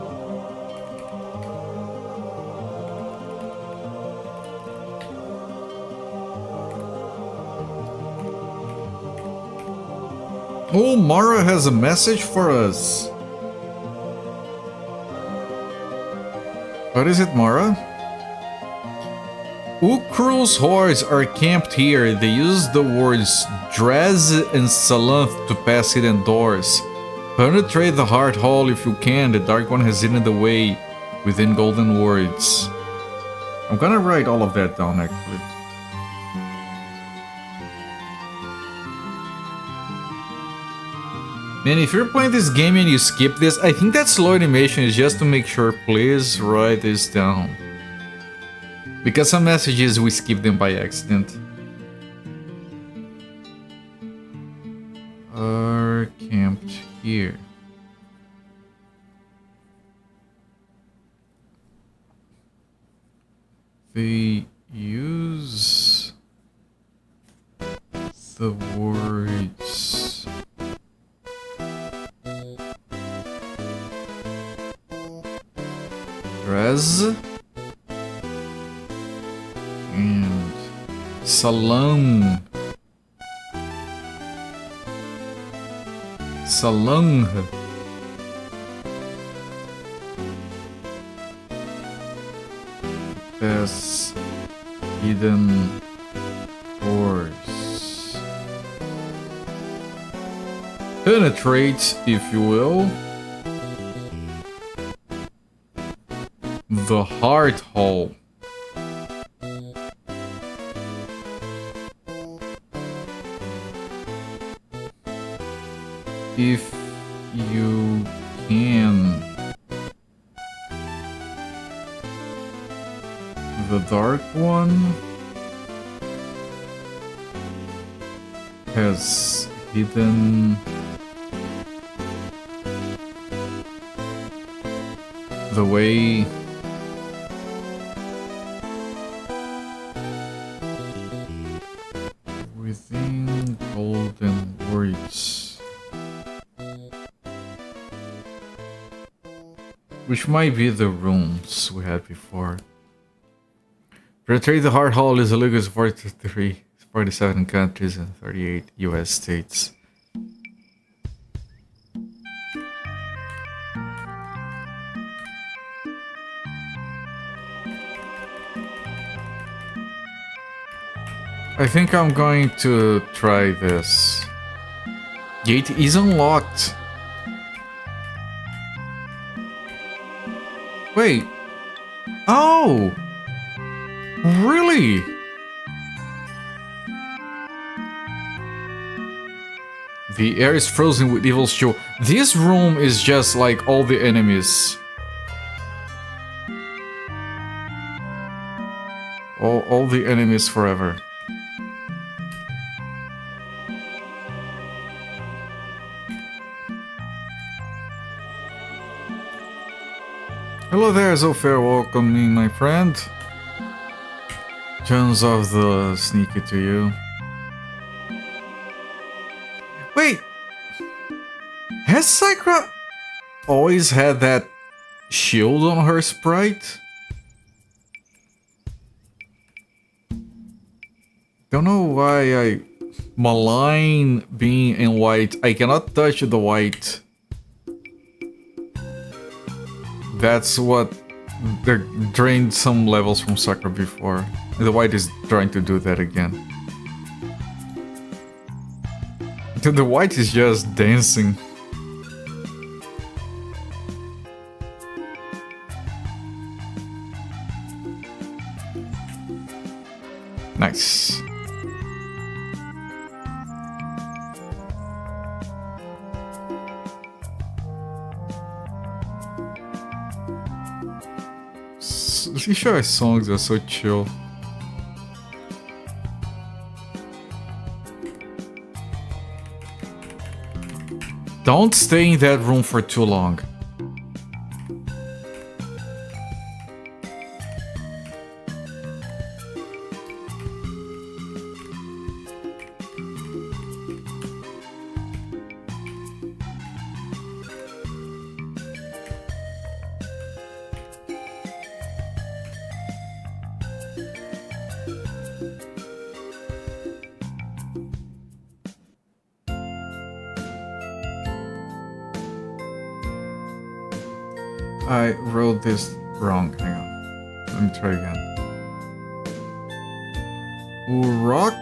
Oh, Mara has a message for us. What is it, Mara? Uukrul's hordes are camped here. They use the words Draz and Salanth to pass hidden doors. Penetrate the Heart Hall if you can. The Dark One has hidden the way within golden words. I'm gonna write all of that down, actually. Man, if you're playing this game and you skip this, I think that slow animation is just to make sure. Please write this down. Because some messages we skip them by accident. Are camped here. They use the words Rez and Salung. Salung. As hidden doors. Penetrate, if you will, the Heart Hall. if you can. The dark one has hidden the way within golden words, which might be the rooms we had before. Penetrate the Hard Hall is illegal in 47 countries and 38 US states. I think I'm going to try this. Gate is unlocked. Wait. Oh! Really? The air is frozen with evil chill. This room is just like all the enemies. All the enemies forever. Hello there, Zofair. Welcoming my friend. Turns off the sneaky to you. Wait! Has Sakura always had that shield on her sprite? Don't know why I malign being in white. I cannot touch the white. That's what they drained some levels from Sakura before. The white is trying to do that again. The white is just dancing. Nice. Shisha's songs are so chill. Don't stay in that room for too long. I wrote this wrong. Hang on. Let me try again. Urak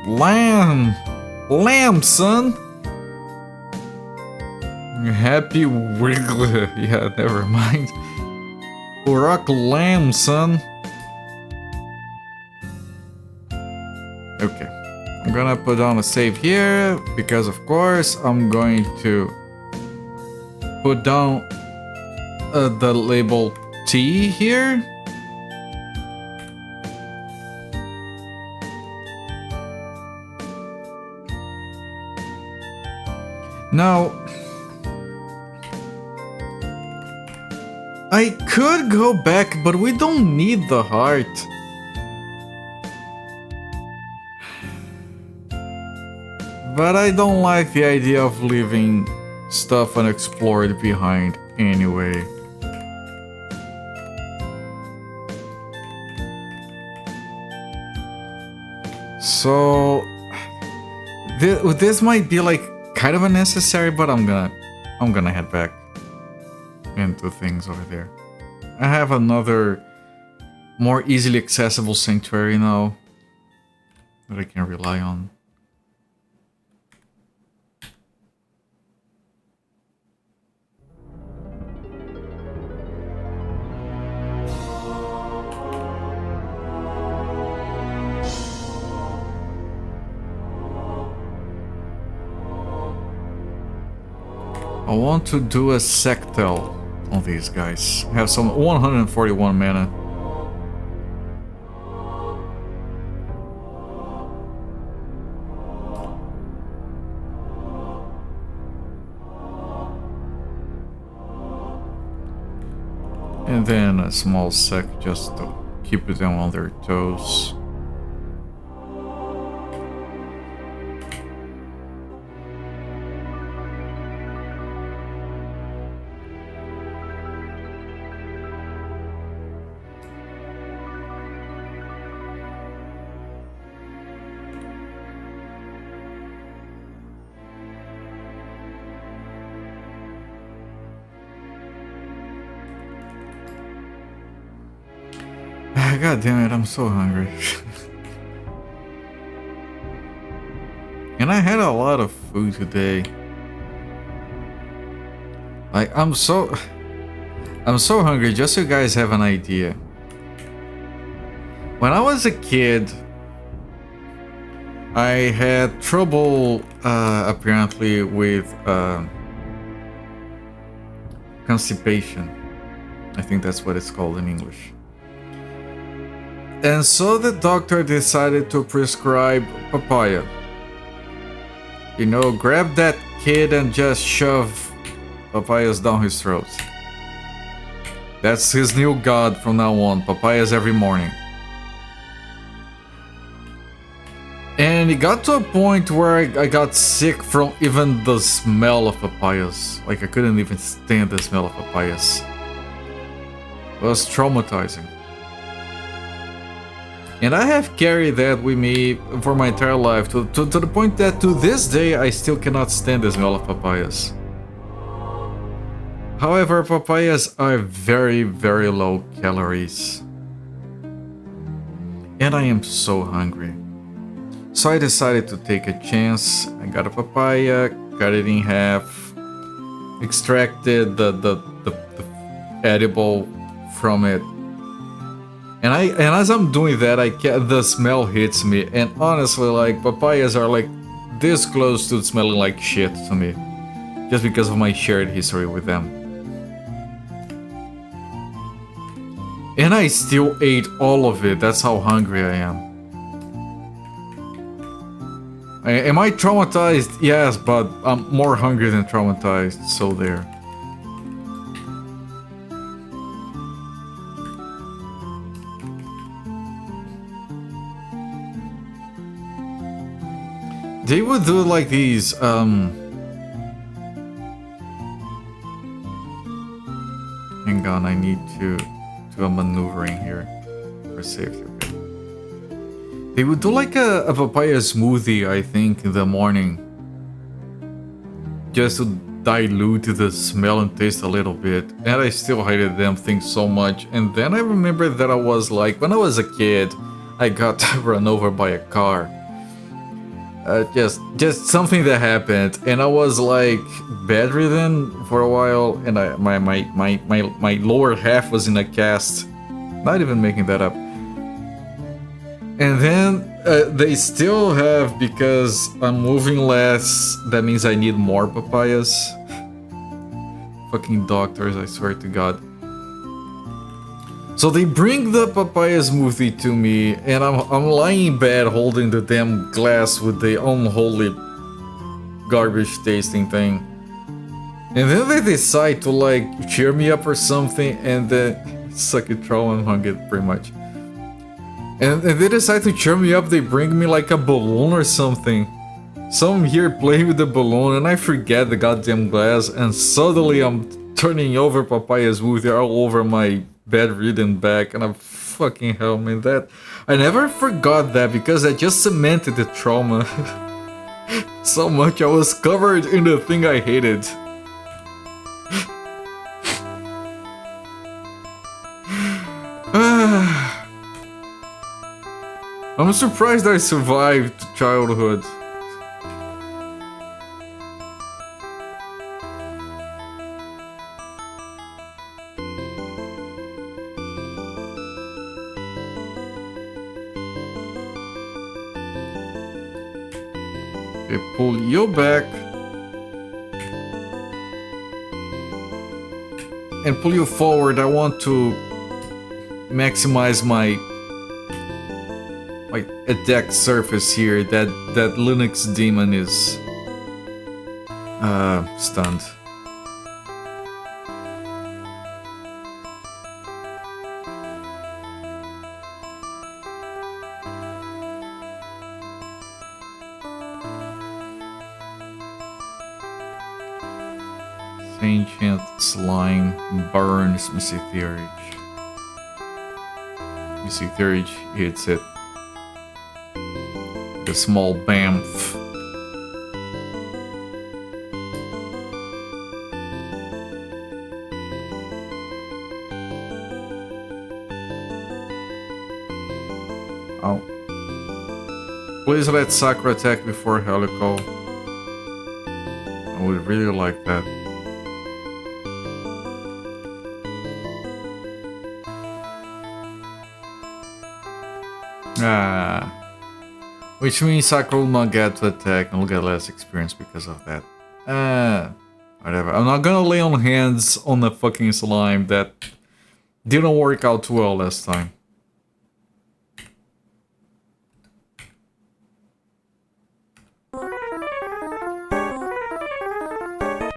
Lamn. Lamb, son. Happy Wiggler. Yeah, never mind. Urak Lamb, son. Okay. I'm gonna put down a save here because, of course, I'm going to put down the label T here. Now, I could go back, but we don't need the heart. But I don't like the idea of leaving stuff unexplored behind anyway. So this might be like kind of unnecessary, but I'm gonna head back into things over there. I have another more easily accessible sanctuary now that I can rely on. I want to do a sectel on these guys. Have some 141 mana. And then a small sec just to keep them on their toes. God damn it, I'm so hungry. And I had a lot of food today. Like, I'm so hungry, just so you guys have an idea. When I was a kid, I had trouble, apparently, with constipation. I think that's what it's called in English. And so the doctor decided to prescribe papaya. You know, grab that kid and just shove papayas down his throat. That's his new god from now on, papayas every morning. And it got to a point where I got sick from even the smell of papayas. Like, I couldn't even stand the smell of papayas. It was traumatizing. And I have carried that with me for my entire life, to the point that to this day I still cannot stand the smell of papayas. However, papayas are very, very low calories. And I am so hungry. So I decided to take a chance. I got a papaya, cut it in half, extracted the edible from it. And as I'm doing that, the smell hits me, and honestly, like, papayas are like this close to smelling like shit to me, just because of my shared history with them. And I still ate all of it. That's how hungry I am. Am I traumatized? Yes, but I'm more hungry than traumatized, so there. They would do like these, hang on, I need to do a maneuvering here for safety, okay. They would do like a papaya smoothie, I think, in the morning. Just to dilute the smell and taste a little bit. And I still hated them things so much. And then I remember that I was like, when I was a kid, I got run over by a car. Just something that happened, and I was like bedridden for a while, and my lower half was in a cast. Not even making that up. And then they still have, because I'm moving less, that means I need more papayas. Fucking doctors, I swear to God. So they bring the papaya smoothie to me, and I'm lying in bed holding the damn glass with the unholy garbage tasting thing. And then they decide to like cheer me up or something, and then suck it, throw and hung it pretty much. And they decide to cheer me up, they bring me like a balloon or something. So I'm here playing with the balloon, and I forget the goddamn glass, and suddenly I'm turning over papaya smoothie all over my bedridden back, and I'm fucking hell, man, that I never forgot that, because I just cemented the trauma so much. I was covered in the thing I hated. I'm surprised I survived childhood. Okay, pull you back. and pull you forward, I want to maximize my attack surface here. That Linux demon is stunned. Ancient slime burns Missy Theurge. Missy Theurge hits it. The small bamf. Oh. Please let Sakura attack before Helical. I would really like that. Which means Sakura will not get to attack and will get less experience because of that. Whatever. I'm not gonna lay on hands on the fucking slime that didn't work out too well last time.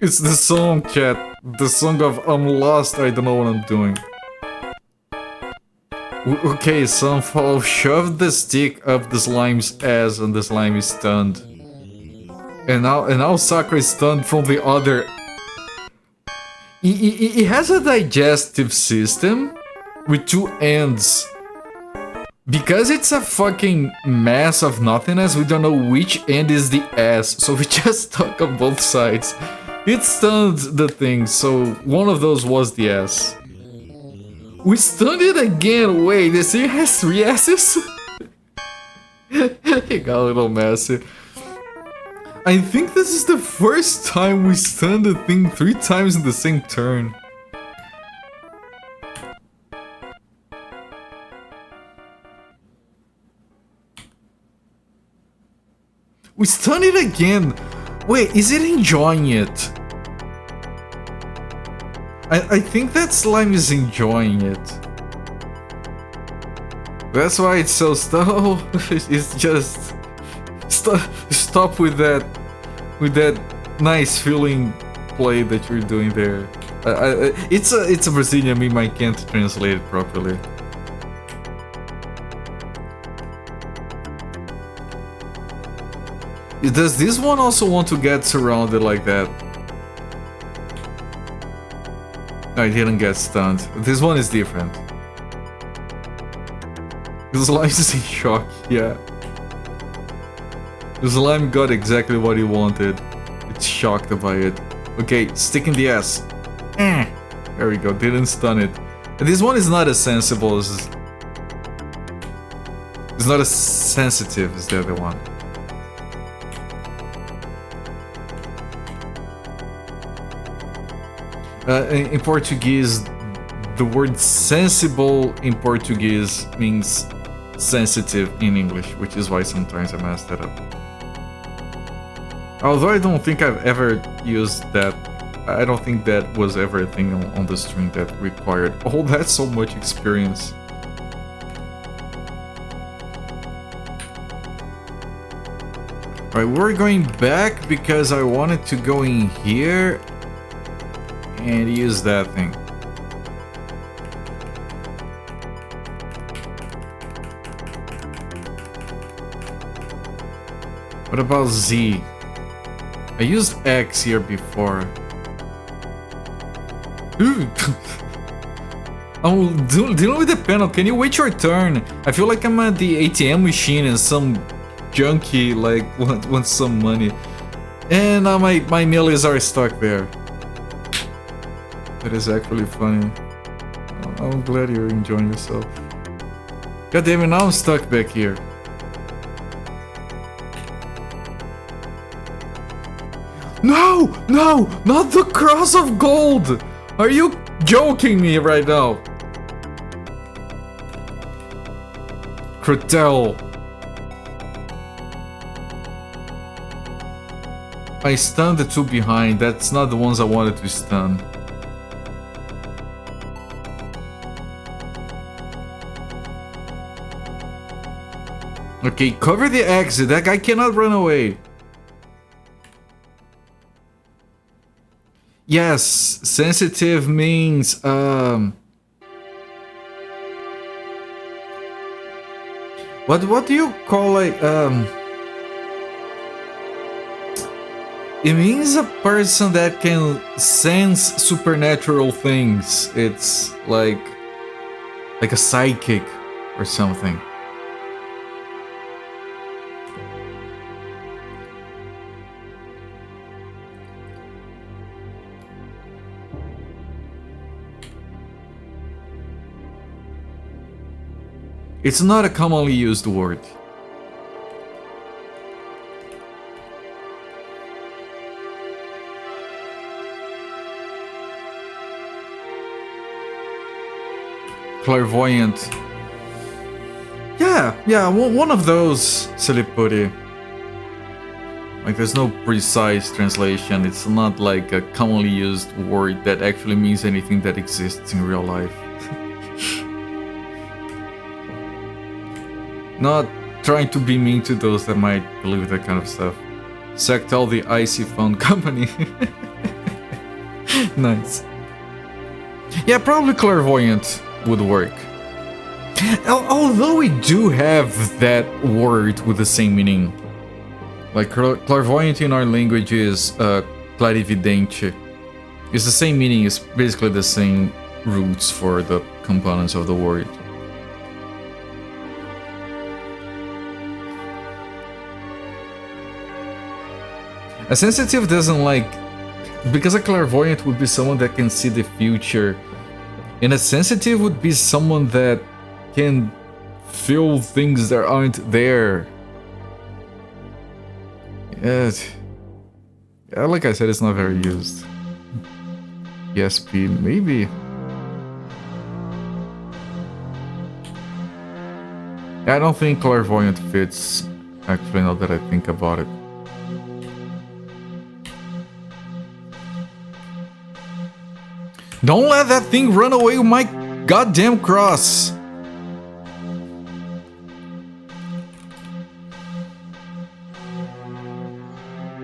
It's the song, chat. The song of I'm lost, I don't know what I'm doing. Okay, Sunfall shoved the stick up the slime's ass and the slime is stunned. And now Sakura is stunned from the other. It has a digestive system with two ends. Because it's a fucking mass of nothingness, we don't know which end is the ass, so we just stuck on both sides. It stunned the thing, so one of those was the ass. We stunned it again. Wait, this thing has 3 asses? It got a little messy. I think this is the first time we stunned the thing 3 times in the same turn. We stunned it again. Wait, is it enjoying it? I think that slime is enjoying it. That's why it's so slow. It's just stop with that nice feeling play that you're doing there. It's a Brazilian meme. I can't translate it properly. Does this one also want to get surrounded like that? No, it didn't get stunned. This one is different. The slime is in shock, yeah. The slime got exactly what he wanted. It's shocked by it. Okay, stick in the ass. There we go, didn't stun it. And this one is not as sensible as... It's not as sensitive as the other one. In Portuguese, the word sensible in Portuguese means sensitive in English, which is why sometimes I mess that up. Although I don't think I've ever used that, I don't think that was ever a thing on the stream that required all that so much experience. Alright, we're going back because I wanted to go in here and use that thing. What about Z? I used X here before. I'm dealing with the panel. Can you wait your turn? I feel like I'm at the ATM machine and some junkie like wants some money. And my millies are stuck there. That is actually funny. I'm glad you're enjoying yourself. God damn it, now I'm stuck back here. No! No! Not the cross of gold! Are you joking me right now? Crotel. I stunned the two behind. That's not the ones I wanted to stun. Okay, cover the exit. That guy cannot run away. Yes, sensitive means what do you call it? It means a person that can sense supernatural things. It's like a psychic or something. It's not a commonly used word. Clairvoyant. Yeah, one of those, Silipuri. Like, there's no precise translation. It's not like a commonly used word that actually means anything that exists in real life. Not trying to be mean to those that might believe that kind of stuff. Sectel the icy phone company. Nice. Yeah, probably clairvoyant would work. Although we do have that word with the same meaning. Like clairvoyant in our language is clarividente. It's the same meaning, it's basically the same roots for the components of the word. A sensitive doesn't like... Because a clairvoyant would be someone that can see the future. And a sensitive would be someone that can feel things that aren't there. Yeah, like I said, it's not very used. ESP, maybe. I don't think clairvoyant fits, actually, now that I think about it. Don't let that thing run away with my goddamn cross!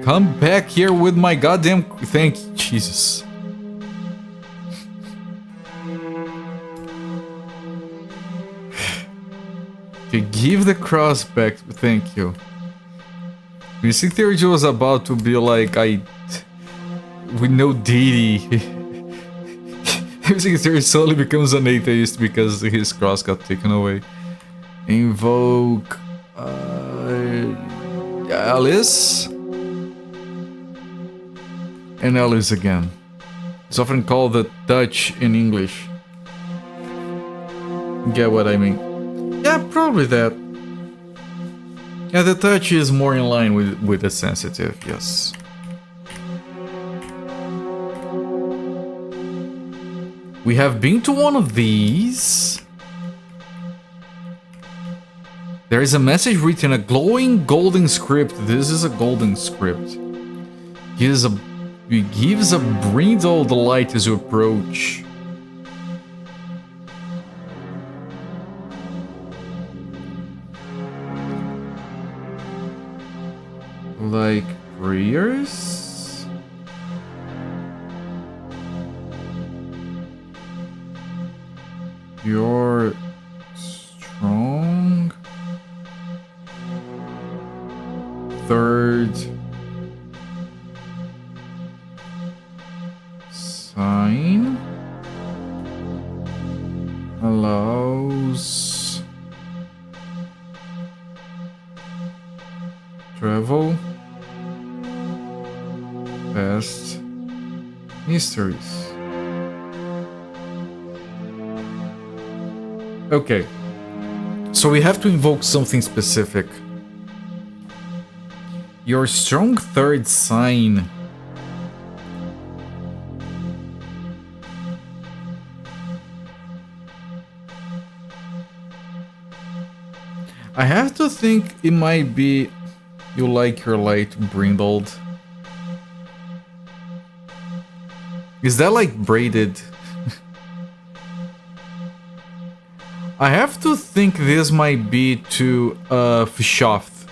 Come back here with my goddamn... Thank you, Jesus. Okay, give the cross back. Thank you. Missing Theory was about to be like, with no deity. Missing Theory slowly becomes an atheist because his cross got taken away. Invoke... Alice? And Alice again. It's often called the touch in English. Get what I mean? Yeah, probably that. Yeah, the touch is more in line with the sensitive, yes. We have been to one of these. There is a message written in a glowing golden script. This is a golden script. It gives a brindled light as you approach. Like prayers? You're strong. Third sign allows travel past mysteries. Okay, so we have to invoke something specific. Your strong third sign. I have to think it might be you like your light brindled. Is that like braided? I have to think this might be to Fishoth.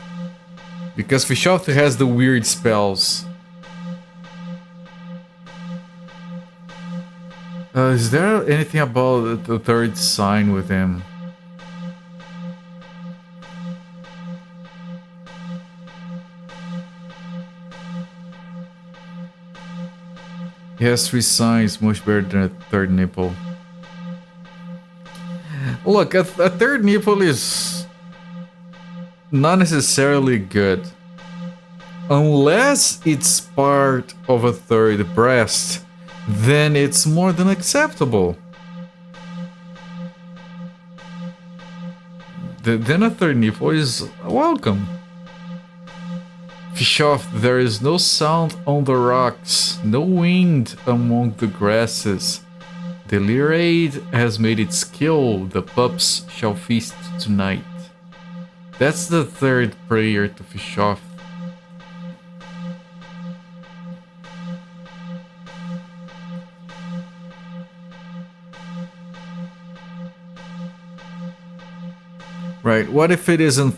Because Fishoth has the weird spells. Is there anything about the third sign with him? He has 3 signs, much better than a third nipple. Look, a third nipple is not necessarily good. Unless it's part of a third breast, then it's more than acceptable. Then a third nipple is welcome. Fishoth, there is no sound on the rocks, no wind among the grasses. The Lyraid has made its kill, the pups shall feast tonight. That's the third prayer to Fishoth. Right, what if it isn't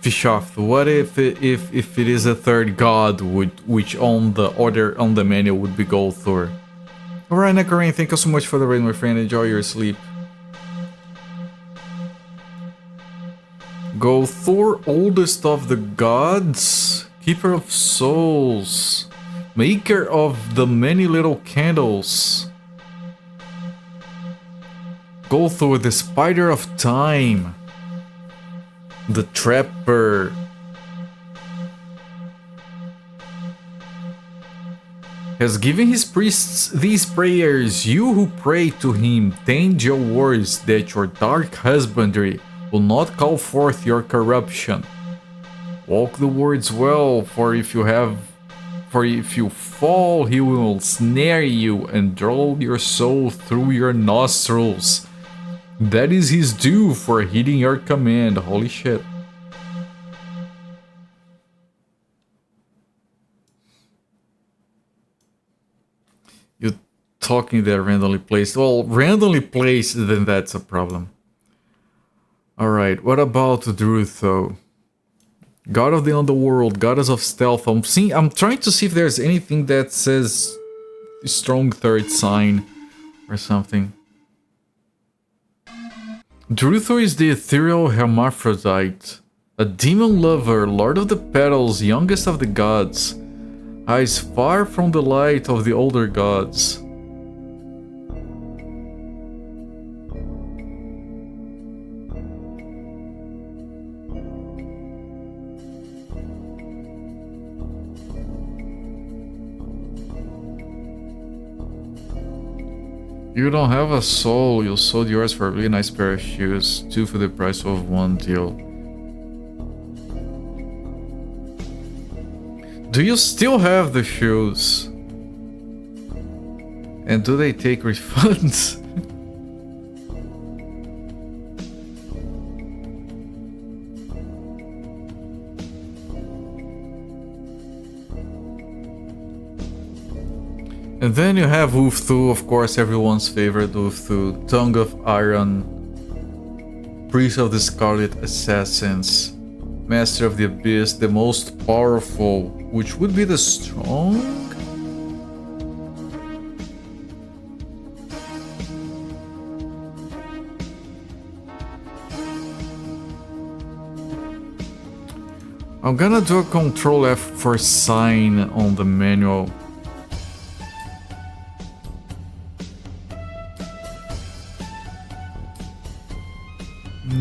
Fishoth? What if it is a third god which on the manual would be Golthor? Alright, Neckarine, thank you so much for the raid, my friend. Enjoy your sleep. Golthor, oldest of the gods, keeper of souls, maker of the many little candles. Golthor, the spider of time, the trapper. Has given his priests these prayers. You who pray to him, tend your wars, that your dark husbandry will not call forth your corruption. Walk the words well, for if you fall, he will snare you and draw your soul through your nostrils. That is his due for heeding your command. Holy shit. You're talking there randomly placed. Well, randomly placed, then that's a problem. Alright, what about Druth though? God of the underworld, goddess of stealth. I'm trying to see if there's anything that says strong third sign or something. Druthor is the ethereal hermaphrodite, a demon lover, lord of the petals, youngest of the gods, hides far from the light of the older gods. You don't have a soul, you sold yours for a really nice pair of shoes, 2 for the price of 1 deal. Do you still have the shoes? And do they take refunds? And then you have Ufthu, of course, everyone's favorite Ufthu, Tongue of Iron, Priest of the Scarlet Assassins, Master of the Abyss, the most powerful, which would be the strong? I'm gonna do a Control F for sign on the manual.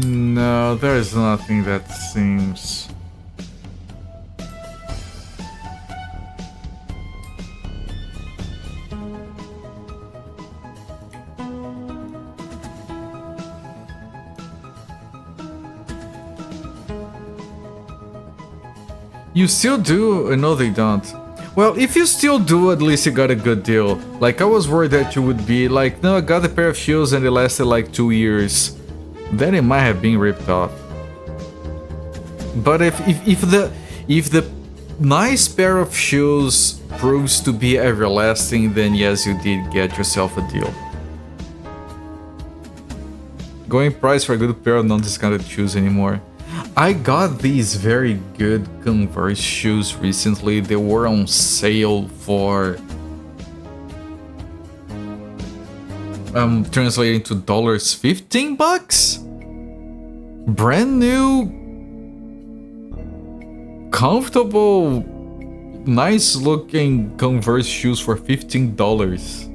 No, there is nothing that seems... You still do? No, they don't. Well, if you still do, at least you got a good deal. Like, I was worried that you would be like, no, I got a pair of shoes and it lasted like 2 years. Then it might have been ripped off. But if the nice pair of shoes proves to be everlasting, then yes, you did get yourself a deal. Going price for a good pair of non-discounted shoes anymore. I got these very good Converse shoes recently. They were on sale for... I'm translating to dollars, $15? Brand new, comfortable, nice looking Converse shoes for $15.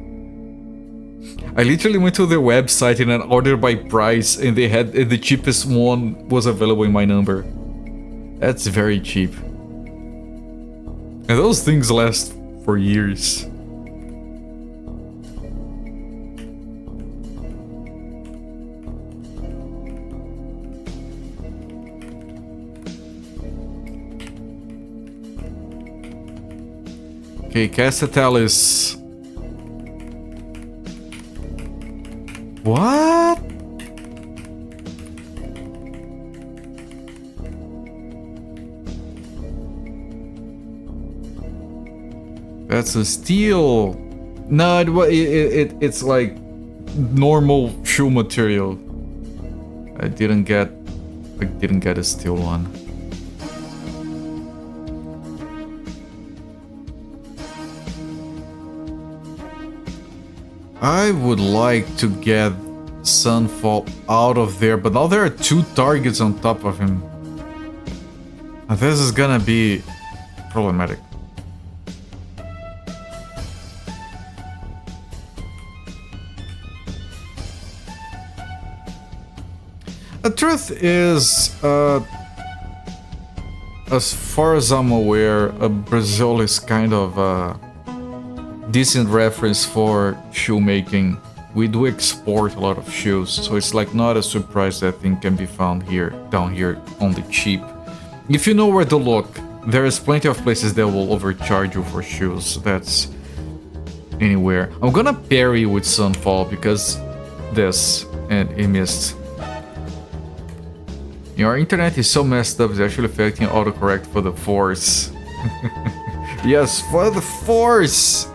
I literally went to their website and then ordered by price, and they had the cheapest one was available in my number. That's very cheap. And those things last for years. Okay, Cassatalis. What? That's a steal. No, it's like normal shoe material. I didn't get a steal one. I would like to get Sunfall out of there, but now there are 2 targets on top of him. And this is gonna be problematic. The truth is, as far as I'm aware, Brazil is kind of a decent reference for shoemaking. We do export a lot of shoes, so it's like not a surprise that thing can be found here, down here on the cheap. If you know where to look, there is plenty of places that will overcharge you for shoes. That's anywhere. I'm gonna parry with Sunfall because this, and he missed. Your internet is so messed up, it's actually affecting autocorrect for the Force. Yes, for the Force!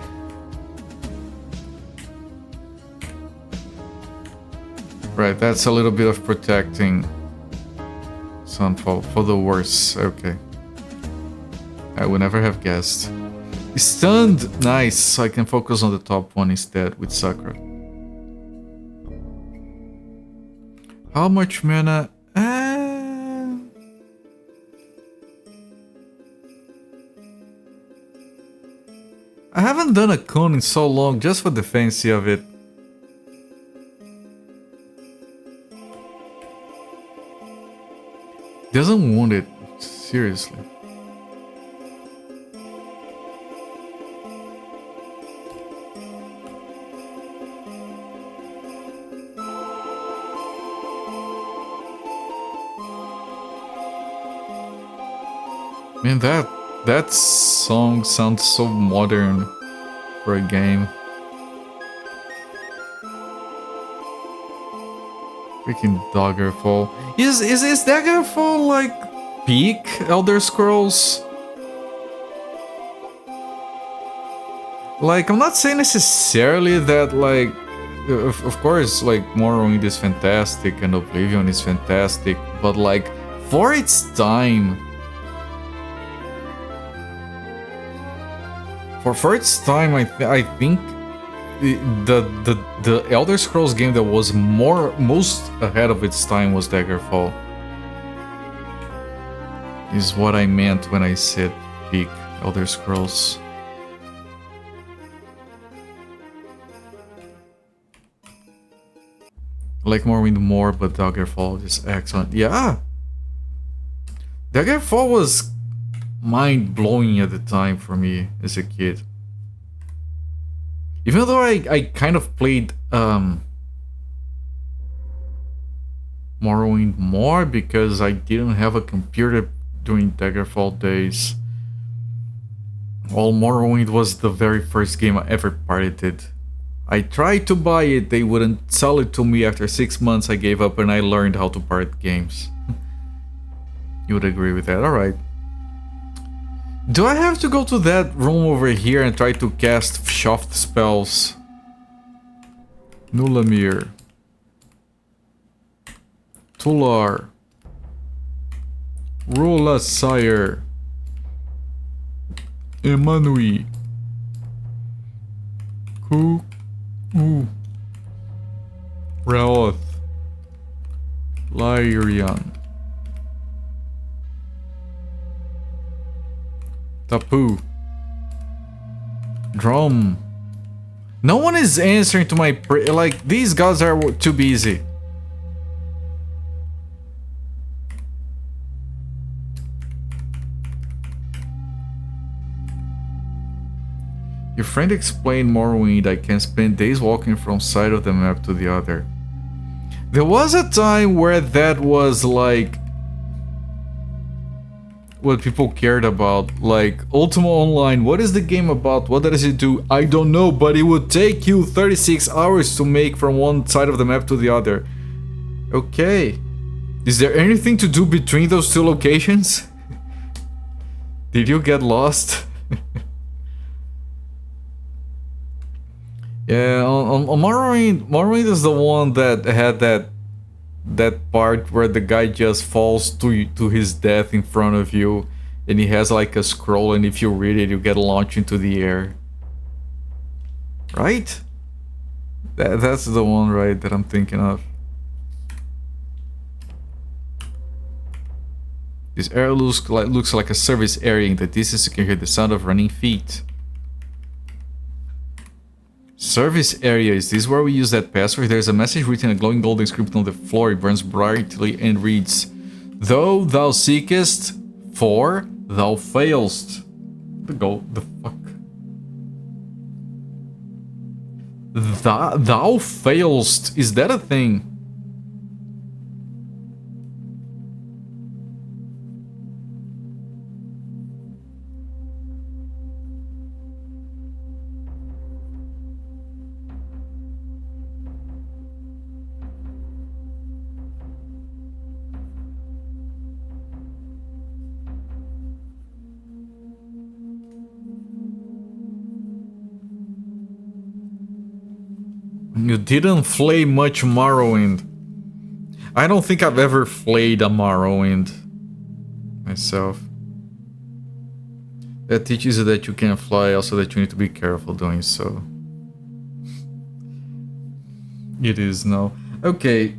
Right, that's a little bit of protecting Sunfall for the worse. Okay. I would never have guessed. Stunned! Nice, so I can focus on the top one instead with Sakura. How much mana? I haven't done a cone in so long, just for the fancy of it. Doesn't want it, seriously. Man, that song sounds so modern for a game. Freaking Daggerfall. Is Daggerfall like peak Elder Scrolls? Like, I'm not saying necessarily that, like, of course, like, Morrowind is fantastic and Oblivion is fantastic, but like, for its time, for its time, I think the Elder Scrolls game that was most ahead of its time was Daggerfall. Is what I meant when I said peak Elder Scrolls. Like Morrowind more, but Daggerfall is excellent. Yeah! Daggerfall was mind-blowing at the time for me as a kid. Even though I kind of played Morrowind more because I didn't have a computer during Daggerfall days. Well, Morrowind was the very first game I ever pirated. I tried to buy it, they wouldn't sell it to me. After 6 months I gave up and I learned how to pirate games. You would agree with that, alright. Do I have to go to that room over here and try to cast Shoft spells? Nulamir. Tular. Rola Sire. Emanui. Ku. Raoth. Lyrian. Tapu. Drum. No one is answering to my like, these gods are too busy. Your friend explained Morrowind. I can spend days walking from side of the map to the other. There was a time where that was like what people cared about, like Ultima Online. What is the game about? What does it do? I don't know, but it would take you 36 hours to make from one side of the map to the other. Okay. Is there anything to do between those two locations? Did you get lost? Yeah, on Morrowind is the one that had that part where the guy just falls to his death in front of you, and he has like a scroll, and if you read it, you get launched into the air. Right? That's the one, right, that I'm thinking of. This area looks like a service area. In the distance, you can hear the sound of running feet. Service area, is this where we use that password? There's a message written in a glowing golden script on the floor. It burns brightly and reads, "Though thou seekest for, thou failst." The fuck? Thou failst? Is that a thing? You didn't flay much Morrowind. I don't think I've ever flayed a Morrowind myself. That teaches you that you can fly, also that you need to be careful doing so. It is now. Okay.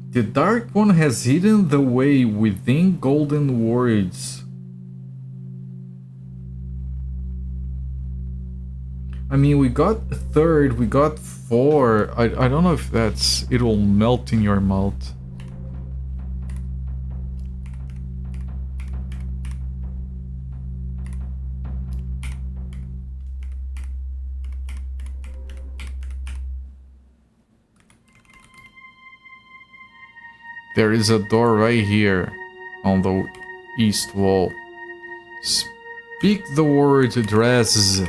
The Dark One has hidden the way within golden words. I mean, we got third, we got 4. I don't know if that's... It will melt in your mouth. There is a door right here on the east wall. Speak the word address.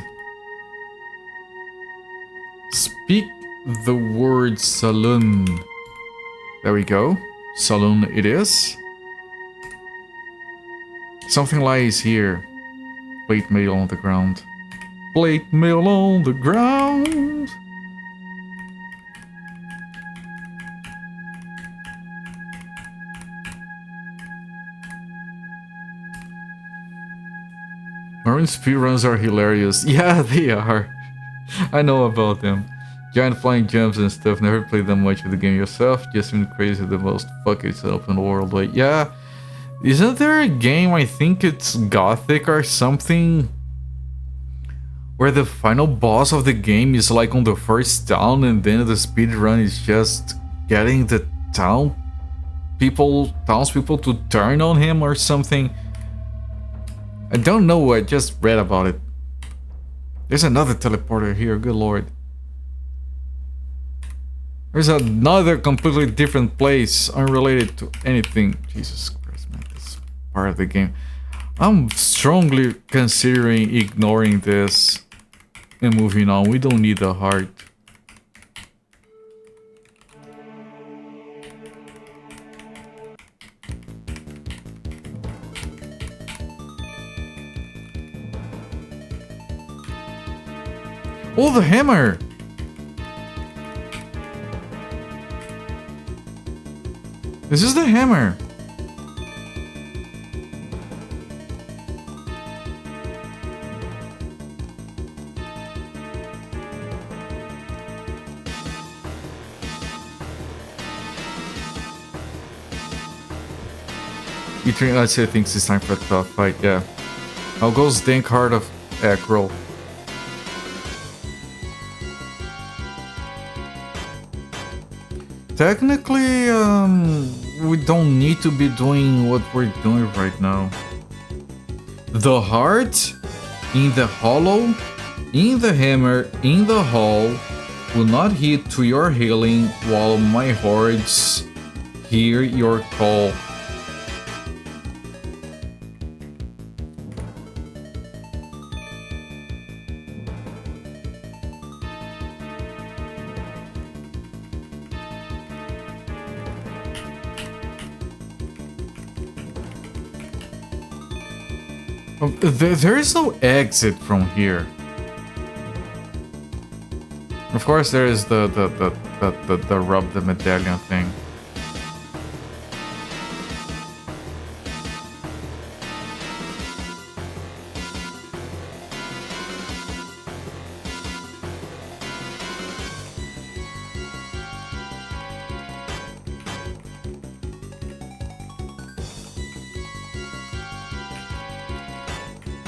Speak the word saloon. There we go. Saloon it is. Something lies here. Plate mail on the ground. Plate mail on the ground. Marine speedruns are hilarious. Yeah, they are. I know about them. Giant flying jumps and stuff. Never played that much of the game yourself. Just been crazy the most. Fuck, it's an open world. Like, yeah. Isn't there a game, I think it's Gothic or something, where the final boss of the game is like on the first town, and then the speedrun is just getting the townspeople to turn on him or something? I don't know, I just read about it. There's another teleporter here, good lord. There's another completely different place, unrelated to anything. Jesus Christ, man, this is part of the game. I'm strongly considering ignoring this and moving on. We don't need a heart. Oh, the hammer! This is the hammer. Let's say thinks it's time for a tough fight, yeah. How goes Dank Heart of Uukrul? Technically, we don't need to be doing what we're doing right now. The heart in the hollow, in the hammer, in the hall will not hit to your healing while my hordes hear your call. There is no exit from here. Of course, there is the rub the medallion thing.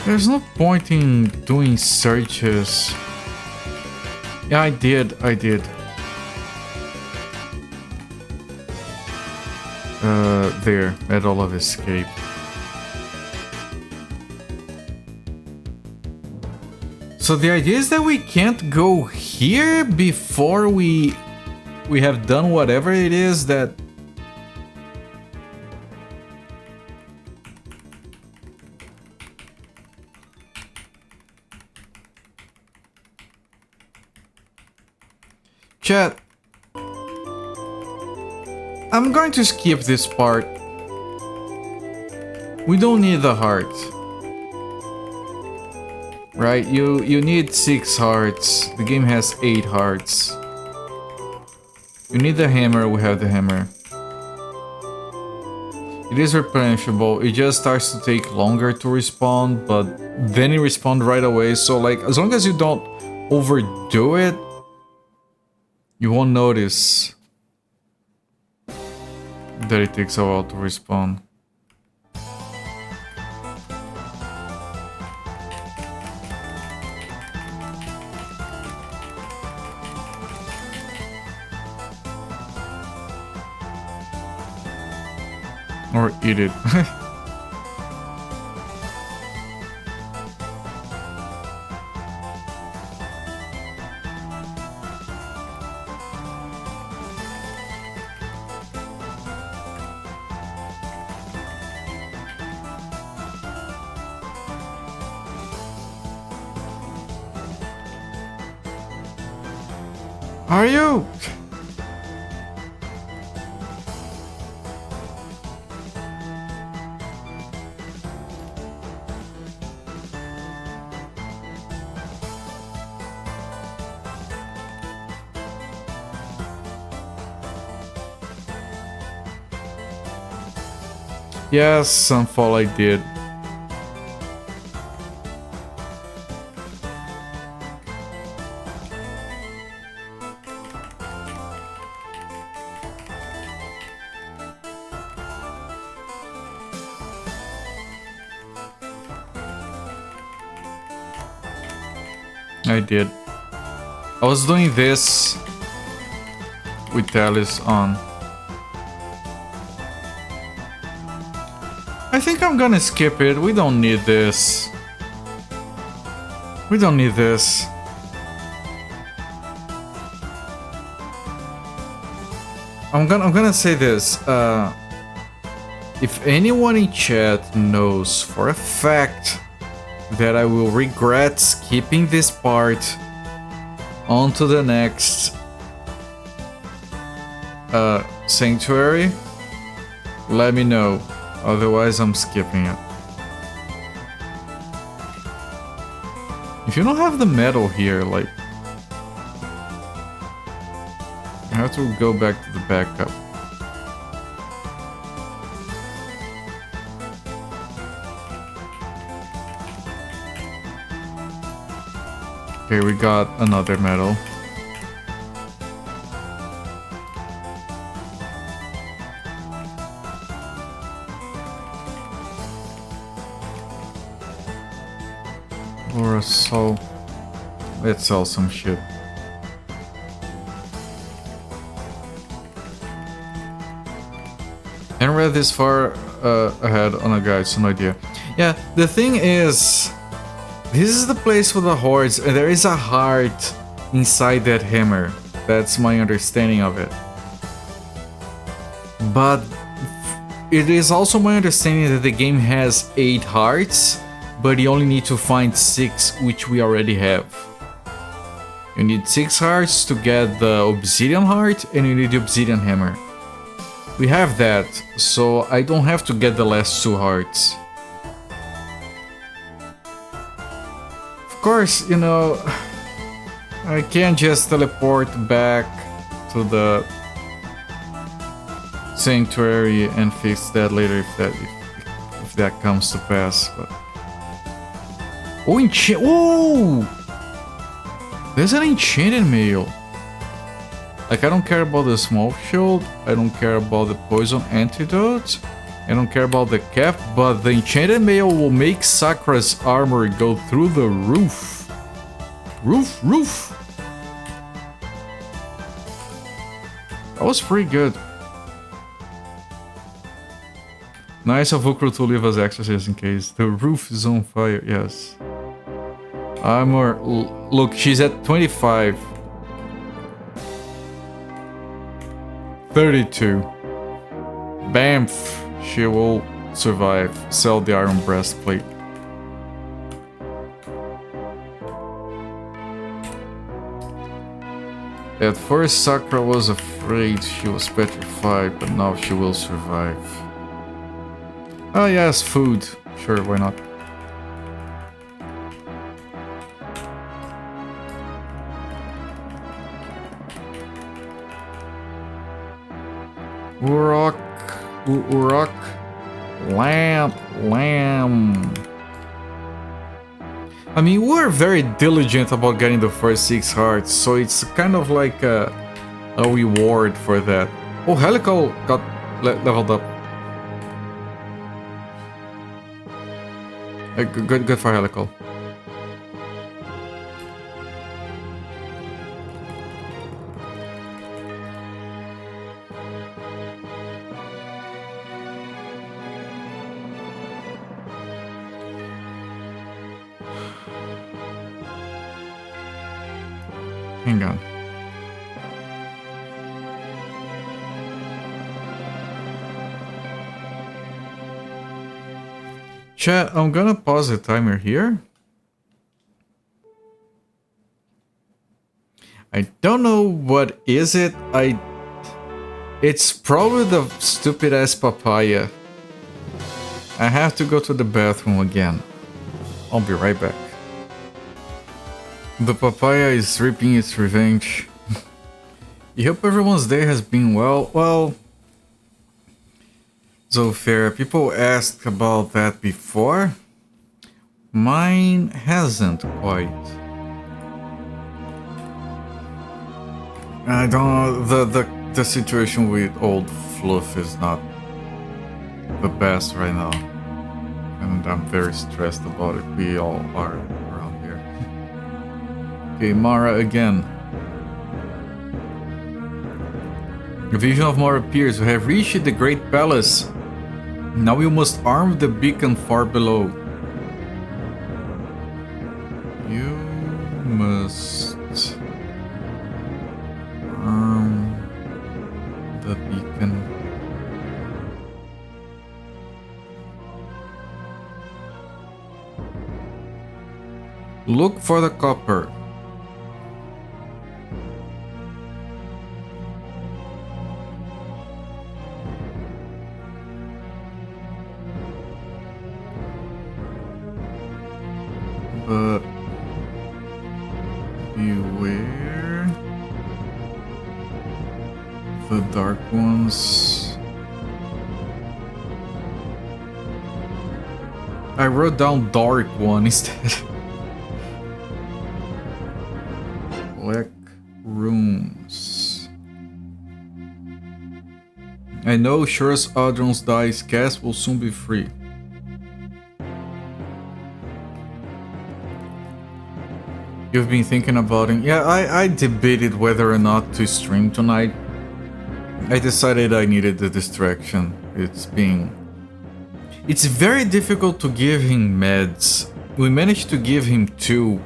There's no point in doing searches. Yeah, I did. There, Medal of Escape. So the idea is that we can't go here before we have done whatever it is that... Chat, I'm going to skip this part. We don't need the heart. Right? You need 6 hearts. The game has 8 hearts. You need the hammer, we have the hammer. It is replenishable, it just starts to take longer to respawn, but then it respawns right away, so like, as long as you don't overdo it, you won't notice that it takes a while to respawn. Or eat it. Are you? Yes, Sunfall I did. I did. I was doing this with Talis on. I think I'm gonna skip it. We don't need this. We don't need this. I'm gonna say this. If anyone in chat knows for a fact that I will regret skipping this part onto the next sanctuary, let me know. Otherwise, I'm skipping it. If you don't have the medal here, like, you have to go back to the backup. Okay, we got another medal. Or a soul. Let's sell some shit. Haven't read this far ahead on a guide, so no idea. Yeah, the thing is, this is the place for the hordes, and there is a heart inside that hammer. That's my understanding of it. But it is also my understanding that the game has 8 hearts, but you only need to find 6, which we already have. You need 6 hearts to get the obsidian heart, and you need the obsidian hammer. We have that, so I don't have to get the last 2 hearts. Of course, you know, I can't just teleport back to the sanctuary and fix that later if that comes to pass. But oh, oh! There's an enchanted mail. Like, I don't care about the smoke shield, I don't care about the poison antidote, I don't care about the cap, but the enchanted mail will make Sakra's armor go through the roof. Roof! That was pretty good. Nice of Uukrul to leave us extras in case. The roof is on fire, yes. Armor, look, she's at 25. 32. Bamf, she will survive. Sell the iron breastplate. At first Sakra was afraid, she was petrified, but now she will survive. Oh yes, food. Sure, why not? Urok, lamb. I mean, we're very diligent about getting the first 6 hearts, so it's kind of like a reward for that. Oh, Helical got leveled up. Good for Helical. Hang on. Chat, I'm gonna pause the timer here. I don't know what is it. It's probably the stupid ass papaya. I have to go to the bathroom again. I'll be right back. The papaya is reaping its revenge. I hope everyone's day has been well. Well, Zofia, people asked about that before. Mine hasn't quite. I don't know, the situation with old Fluff is not the best right now. And I'm very stressed about it. We all are around here. Okay, Mara again. A vision of Mara appears. We have reached the Great Palace. Now we must arm the beacon far below. You must arm the beacon. Look for the copper. But beware the dark ones. I wrote down dark one instead. I know Shuras Audron's Dice cast will soon be free. You've been thinking about it? Yeah, I debated whether or not to stream tonight. I decided I needed the distraction. It's very difficult to give him meds. We managed to give him 2.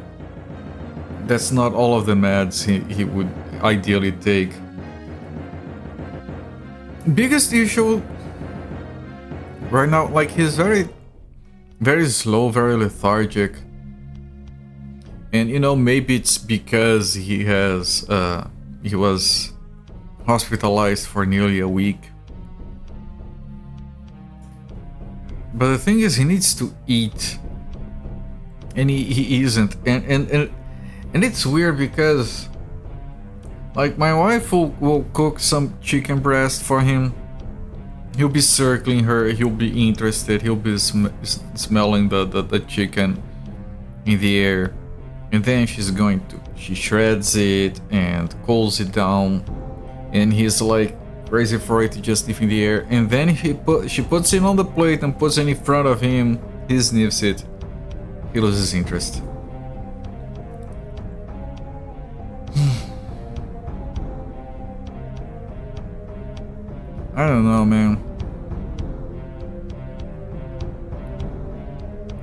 That's not all of the meds he would ideally take. Biggest issue right now, like, he's very, very slow, very lethargic. And you know, maybe it's because he was hospitalized for nearly a week. But the thing is, he needs to eat, and he isn't. And it's weird because, like, my wife will cook some chicken breast for him. He'll be circling her. He'll be interested. He'll be smelling the chicken in the air. And then she shreds it and cools it down, and he's like crazy for it to just leave in the air. And then she puts it on the plate and puts it in front of him. He sniffs it. He loses interest. I don't know, man.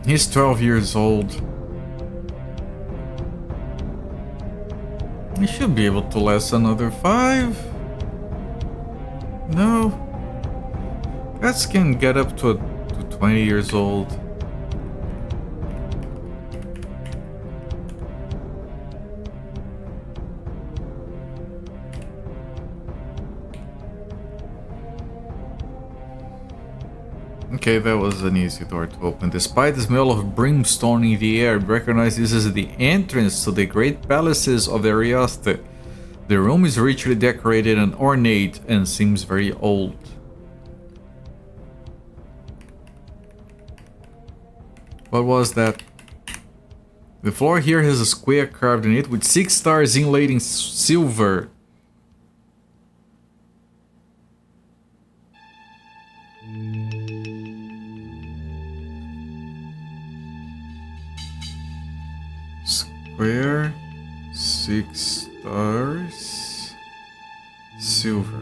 He's 12 years old. He should be able to last another 5. No. Cats can get up to 20 years old. Okay, that was an easy door to open. Despite the smell of brimstone in the air, recognize this as the entrance to the great palaces of Arioste. The room is richly decorated and ornate and seems very old. What was that? The floor here has a square carved in it with 6 stars inlaid in silver. Square, 6 stars, silver.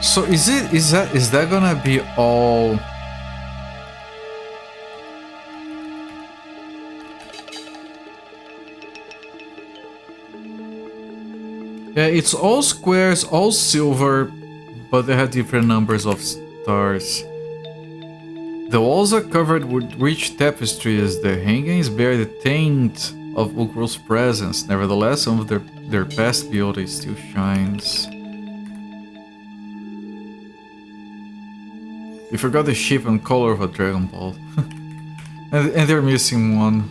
So is that gonna be all? Yeah, it's all squares, all silver, but they have different numbers of stars. The walls are covered with rich tapestries. The hangings bear the taint of Uukrul's presence. Nevertheless, some of their past beauty still shines. We forgot the shape and color of a Dragon Ball. and they're missing one.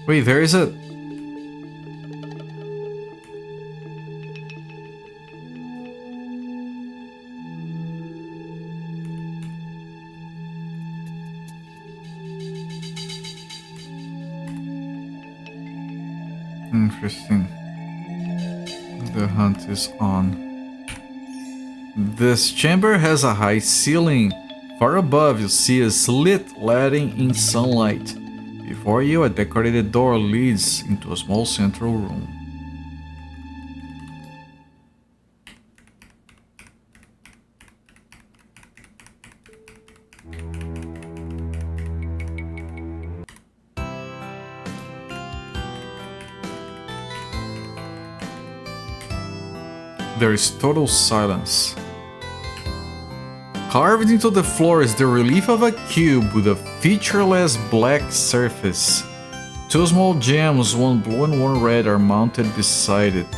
Wait, there is a... Interesting. The hunt is on. This chamber has a high ceiling. Far above you see a slit letting in sunlight. Before you, a decorated door leads into a small central room. There is total silence. Carved into the floor is the relief of a cube with a featureless black surface. 2 small gems, one blue and one red, are mounted beside it.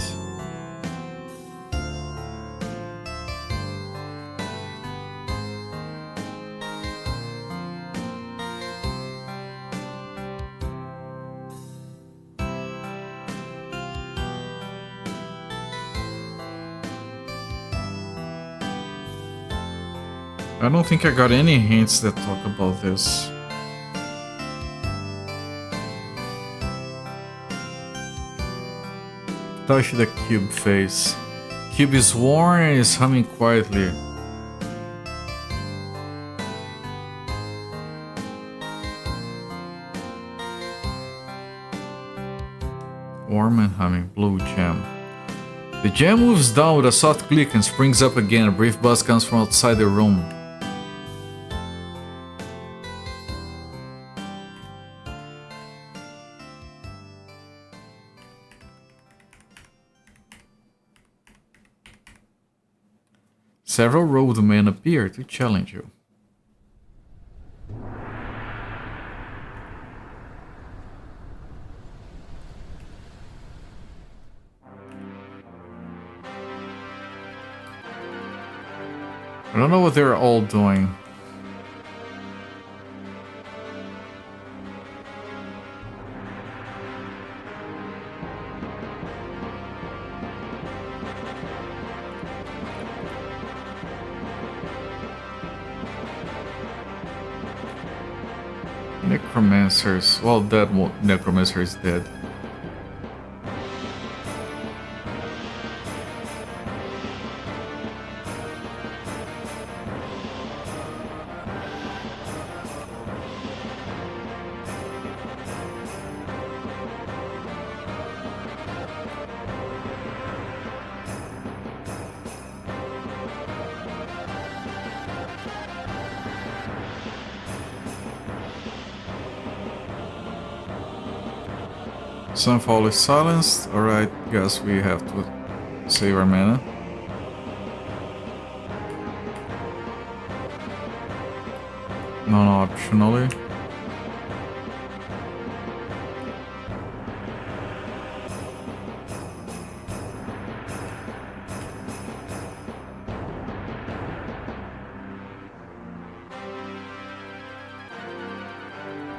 I don't think I got any hints that talk about this. Touch the cube face. Cube is worn and is humming quietly. Warm and humming. Blue gem. The gem moves down with a soft click and springs up again. A brief buzz comes from outside the room. Several roadmen appear to challenge you. I don't know what they're all doing. Necromancers. Well, that necromancer is dead. Sunfall is silenced. Alright, guess we have to save our mana. Non-optionally.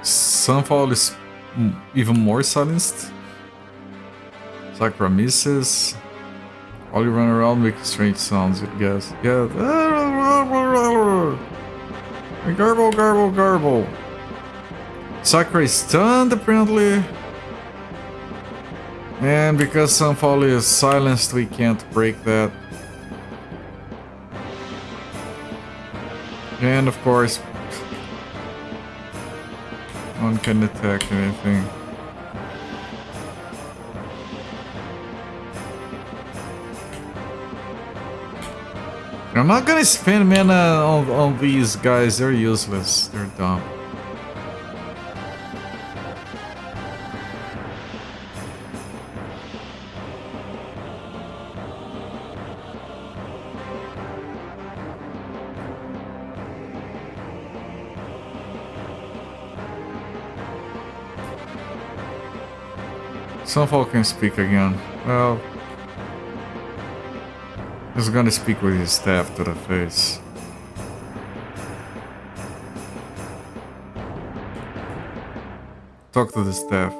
Sunfall is even more silenced. Sakura misses. All you run around make strange sounds, I guess. Yeah. Garble, garble, garble. Sakura is stunned apparently. And because Sunfall is silenced, we can't break that. And of course, one can attack anything. I'm not gonna spend mana on these guys, they're useless, they're dumb. Sunfall can speak again. Well, he's gonna speak with his staff to the face. Talk to the staff.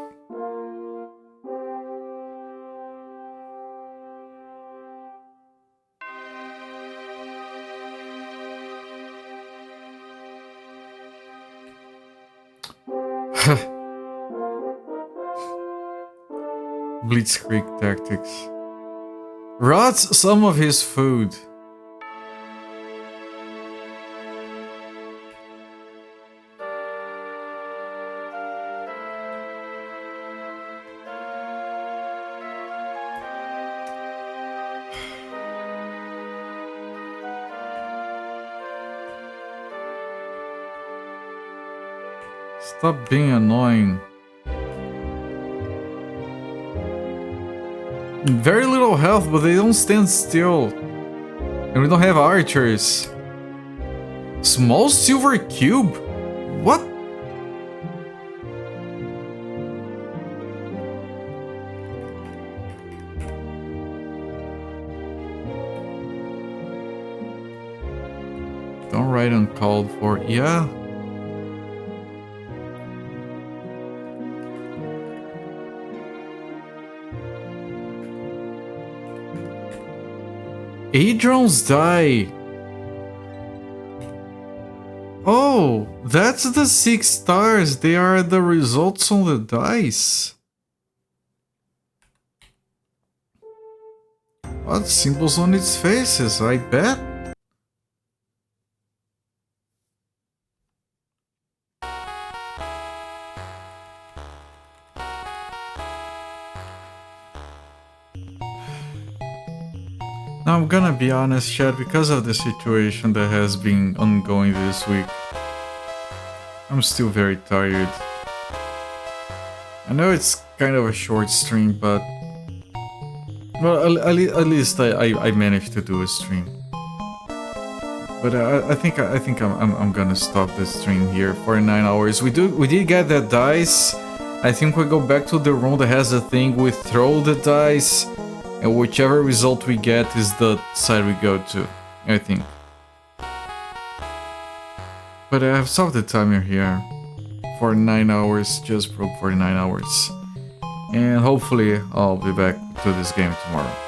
Blitzkrieg tactics. Rots some of his food. Stop being annoying. Very little health, but they don't stand still. And we don't have archers. Small silver cube? What? Don't write uncalled for. Yeah. Hadrons die. Oh, that's the 6 stars. They are the results on the dice. What symbols on its faces, I bet? Now I'm gonna be honest, Chad, because of the situation that has been ongoing this week, I'm still very tired. I know it's kind of a short stream, but well, at least I managed to do a stream. But I think I'm gonna stop the stream here for 9 hours. We did get that dice. I think we go back to the room that has a thing. We throw the dice, and whichever result we get is the side we go to, I think. But I have solved the timer here for 9 hours, just broke for 9 hours. And hopefully I'll be back to this game tomorrow.